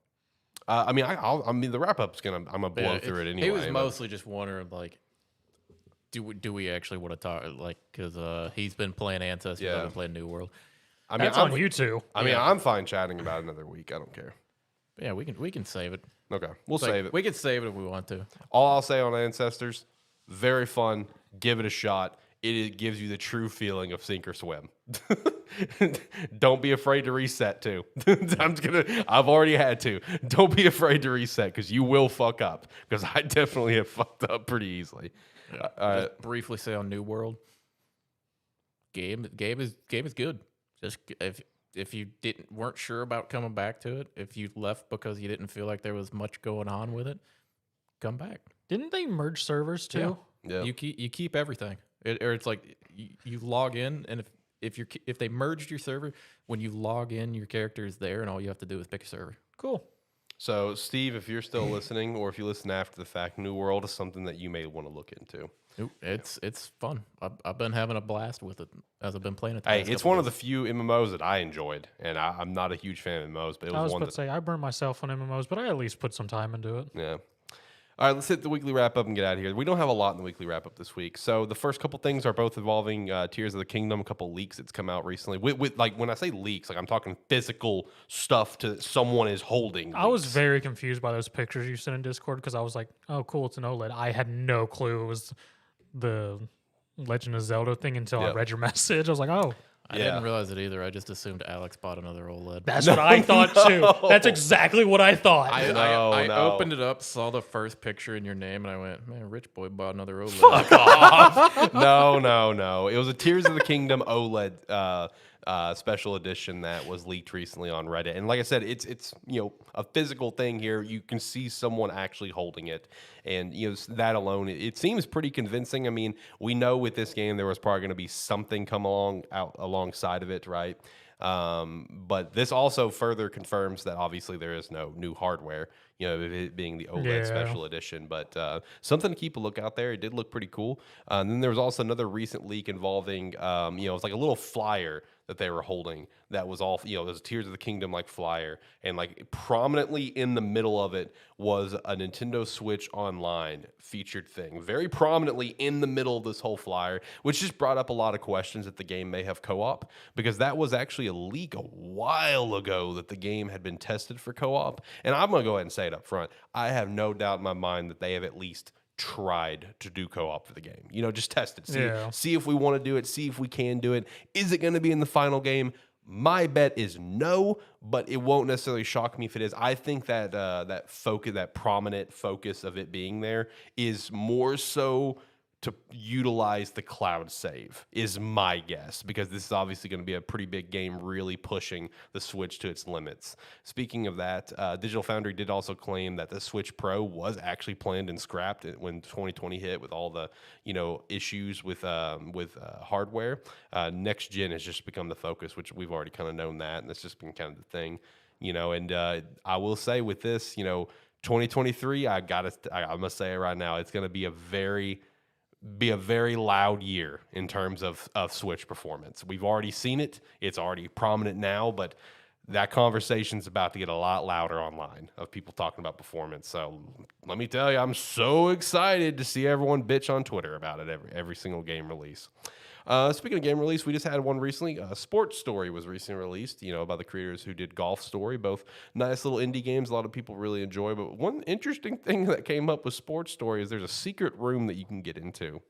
I mean, the wrap up's I'm gonna blow through it anyway. He was mostly just wondering like, do we actually want to talk like because he's been playing Ancestors, I've been playing New World. I mean, that's on you two. I mean, I'm fine chatting about it another week. I don't care. Yeah, we can save it. Okay, we'll save it. We can save it if we want to. All I'll say on Ancestors, very fun. Give it a shot. It gives you the true feeling of sink or swim. Don't be afraid to reset too. I've already had to. Don't be afraid to reset because you will fuck up. Because I definitely have fucked up pretty easily. Yeah. Just briefly say on New World, game is good. Just if you weren't sure about coming back to it, if you left because you didn't feel like there was much going on with it, come back. Didn't they merge servers too? Yeah. You keep everything, or it's like you log in, and if they merged your server, when you log in, your character is there, and all you have to do is pick a server. Cool. So, Steve, if you're still listening, or if you listen after the fact, New World is something that you may want to look into. It's fun. I've been having a blast with it as I've been playing it. Hey, it's one of the few MMOs that I enjoyed, and I'm not a huge fan of MMOs, but it was one. I was about to say I burned myself on MMOs, but I at least put some time into it. Yeah. All right, let's hit the weekly wrap up and get out of here. We don't have a lot in the weekly wrap up this week. So the first couple things are both involving Tears of the Kingdom, a couple leaks that's come out recently. With like when I say leaks, like I'm talking physical stuff to someone is holding. I was very confused by those pictures you sent in Discord because I was like, oh, cool, it's an OLED. I had no clue it was the Legend of Zelda thing until I read your message. I was like, oh. I didn't realize it either. I just assumed Alex bought another OLED. That's what I thought too. That's exactly what I thought. I opened it up, saw the first picture in your name, and I went, man, Rich Boy bought another OLED. Fuck off. No. It was a Tears of the Kingdom OLED special edition that was leaked recently on Reddit. And like I said, it's a physical thing here. You can see someone actually holding it. And that alone, it seems pretty convincing. I mean, we know with this game there was probably going to be something come alongside of it, right? But this also further confirms that obviously there is no new hardware, it being the OLED special edition. But something to keep a look out there. It did look pretty cool. And then there was also another recent leak involving, it was like a little flyer that they were holding that was all, there's a Tears of the Kingdom like flyer, and like prominently in the middle of it was a Nintendo Switch Online featured thing, very prominently in the middle of this whole flyer, which just brought up a lot of questions that the game may have co-op, because that was actually a leak a while ago that the game had been tested for co-op. And I'm going to go ahead and say it up front. I have no doubt in my mind that they have at least tried to do co-op for the game. Just test it. See if we want to do it. See if we can do it. Is it going to be in the final game? My bet is no, but it won't necessarily shock me if it is. I think that that prominent focus of it being there is more so to utilize the cloud save, is my guess, because this is obviously going to be a pretty big game really pushing the Switch to its limits. Speaking of that, Digital Foundry did also claim that the Switch Pro was actually planned and scrapped when 2020 hit with all the issues with hardware. Next gen has just become the focus, which we've already kind of known that, and that's just been kind of the thing. And I will say with this, 2023, I must say it right now, it's going to be a very loud year in terms of Switch performance. We've already seen it. It's already prominent now, but that conversation's about to get a lot louder online of people talking about performance. So let me tell you, I'm so excited to see everyone bitch on Twitter about it every single game release. Speaking of game release, we just had one recently. Sports Story was recently released, by the creators who did Golf Story. Both nice little indie games a lot of people really enjoy. But one interesting thing that came up with Sports Story is there's a secret room that you can get into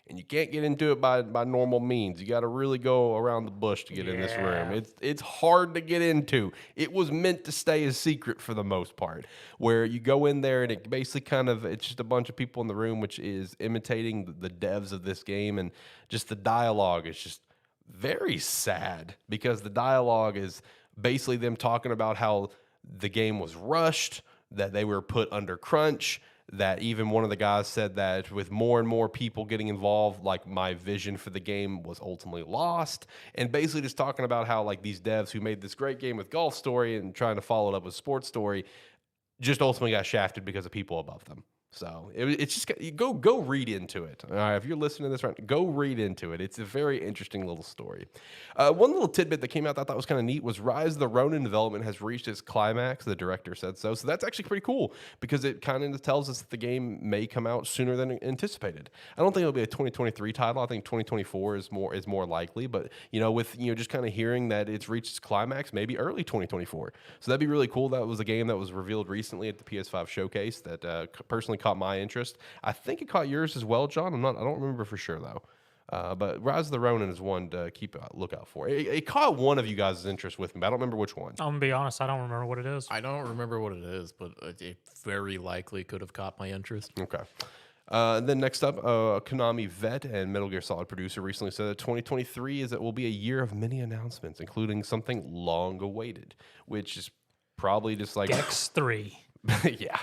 and you can't get into it by normal means. You got to really go around the bush to get in this room. It's hard to get into. It was meant to stay a secret for the most part, where you go in there and it basically it's just a bunch of people in the room, which is imitating the devs of this game, and just the dialogue is just very sad because the dialogue is basically them talking about how the game was rushed, that they were put under crunch, that even one of the guys said that with more and more people getting involved, like my vision for the game was ultimately lost, and basically just talking about how like these devs who made this great game with Golf Story and trying to follow it up with Sports Story just ultimately got shafted because of people above them. So it's just go read into it. All right, if you're listening to this right, go read into it. It's a very interesting little story. One little tidbit that came out that I thought was kind of neat was Rise of the Ronin development has reached its climax. The director said so. So that's actually pretty cool because it kind of tells us that the game may come out sooner than anticipated. I don't think it'll be a 2023 title. I think 2024 is more likely. But with just kind of hearing that it's reached its climax, maybe early 2024. So that'd be really cool. That was a game that was revealed recently at the PS5 showcase that personally caught my interest. I think it caught yours as well, John. I don't remember for sure though. But Rise of the Ronin is one to keep a lookout for. It caught one of you guys' interest with me, but I don't remember which one. I'm gonna be honest, I don't remember what it is. I don't remember what it is, but it very likely could have caught my interest. Okay. Then next up, Konami vet and Metal Gear Solid producer recently said that 2023 will be a year of many announcements, including something long awaited, which is probably just like X3. Yeah.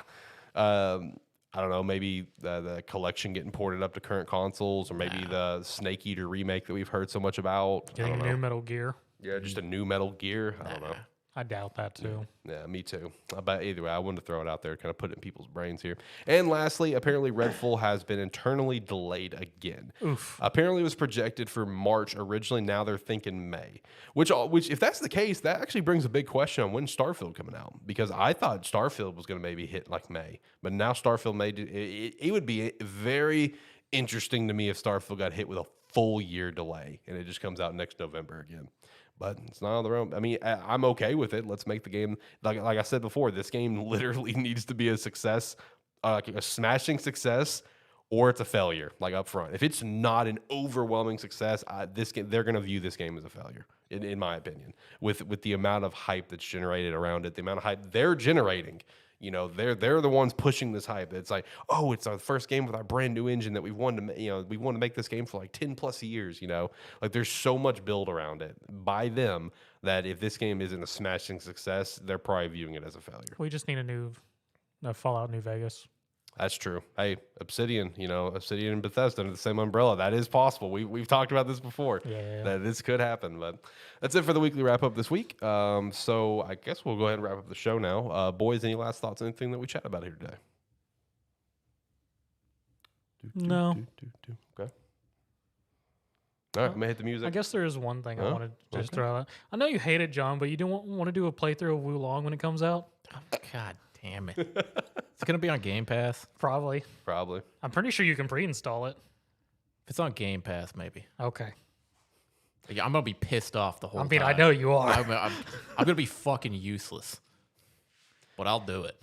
I don't know, maybe the collection getting ported up to current consoles, or maybe the Snake Eater remake that we've heard so much about. Getting a new Metal Gear. Yeah, just a new Metal Gear. I don't know. I doubt that too. Yeah, me too. But either way, I wanted to throw it out there, kind of put it in people's brains here. And lastly, apparently Redfall has been internally delayed again. Oof. Apparently it was projected for March originally. Now they're thinking May. Which if that's the case, that actually brings a big question on when Starfield coming out. Because I thought Starfield was going to maybe hit like May. But now Starfield May, it would be very interesting to me if Starfield got hit with a full year delay and it just comes out next November again. But it's not on their own. I mean, I'm okay with it. Let's make the game, like I said before, this game literally needs to be a success, like a smashing success, or it's a failure, like up front. If it's not an overwhelming success, they're going to view this game as a failure, in my opinion, with the amount of hype that's generated around it, the amount of hype they're generating. They're the ones pushing this hype. It's like, oh, it's our first game with our brand new engine that we've wanted to make this game for like 10 plus years. Like there's so much build around it by them that if this game isn't a smashing success, they're probably viewing it as a failure. We just need a new Fallout New Vegas. That's true. Hey, Obsidian, Obsidian and Bethesda under the same umbrella. That is possible. We've talked about this before. Yeah. That this could happen. But that's it for the weekly wrap up this week. So I guess we'll go ahead and wrap up the show now. Boys, any last thoughts? Anything that we chat about here today? No. Okay. All right, I'm gonna hit the music. I guess there is one thing I wanted to just throw out. I know you hate it, John, but you don't want to do a playthrough of Wulong when it comes out? Oh, God damn it. It's going to be on Game Pass. Probably. Probably. I'm pretty sure you can pre-install it. If it's on Game Pass, maybe. Okay. Yeah, I'm going to be pissed off the whole time. I know you are. I'm going to be fucking useless. But I'll do it.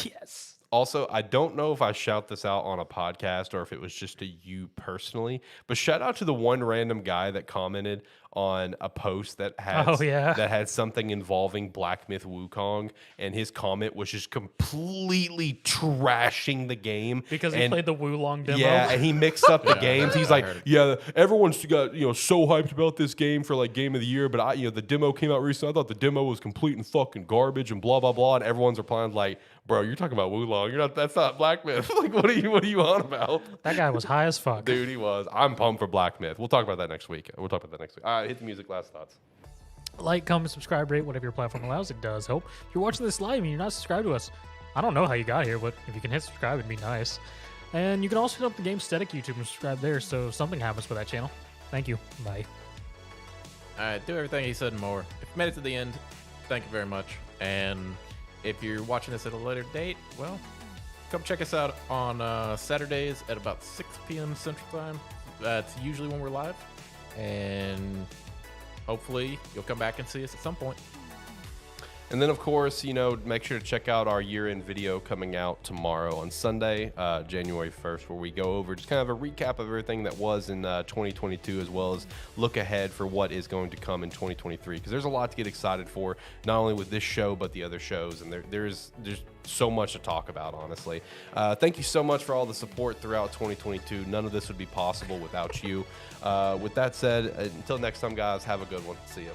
Yes. Also, I don't know if I shout this out on a podcast or if it was just to you personally, but shout out to the one random guy that commented on a post that had something involving Black Myth Wukong, and his comment was just completely trashing the game because he played the Wulong demo. Yeah, and he mixed up the games. He's like, yeah, everyone's got so hyped about this game for like Game of the Year, but the demo came out recently. I thought the demo was complete and fucking garbage and blah blah blah, and everyone's replying like, bro, you're talking about Wulong. That's not Black Myth. Like, what are you on about? That guy was high as fuck. Dude, he was. I'm pumped for Black Myth. We'll talk about that next week. All right, hit the music. Last thoughts. Like, comment, subscribe, rate, whatever your platform allows. It does help. If you're watching this live and you're not subscribed to us, I don't know how you got here, but if you can hit subscribe, it'd be nice. And you can also hit up the Gamesthetic YouTube and subscribe there so something happens with that channel. Thank you. Bye. All right, do everything he said and more. If you made it to the end, thank you very much. And if you're watching this at a later date, well, come check us out on Saturdays at about 6 p.m. Central Time. That's usually when we're live. And hopefully you'll come back and see us at some point. And then, of course, make sure to check out our year-end video coming out tomorrow on Sunday, January 1st, where we go over just kind of a recap of everything that was in 2022, as well as look ahead for what is going to come in 2023. Because there's a lot to get excited for, not only with this show, but the other shows. And there's so much to talk about, honestly. Thank you so much for all the support throughout 2022. None of this would be possible without you. With that said, until next time, guys, have a good one. See you.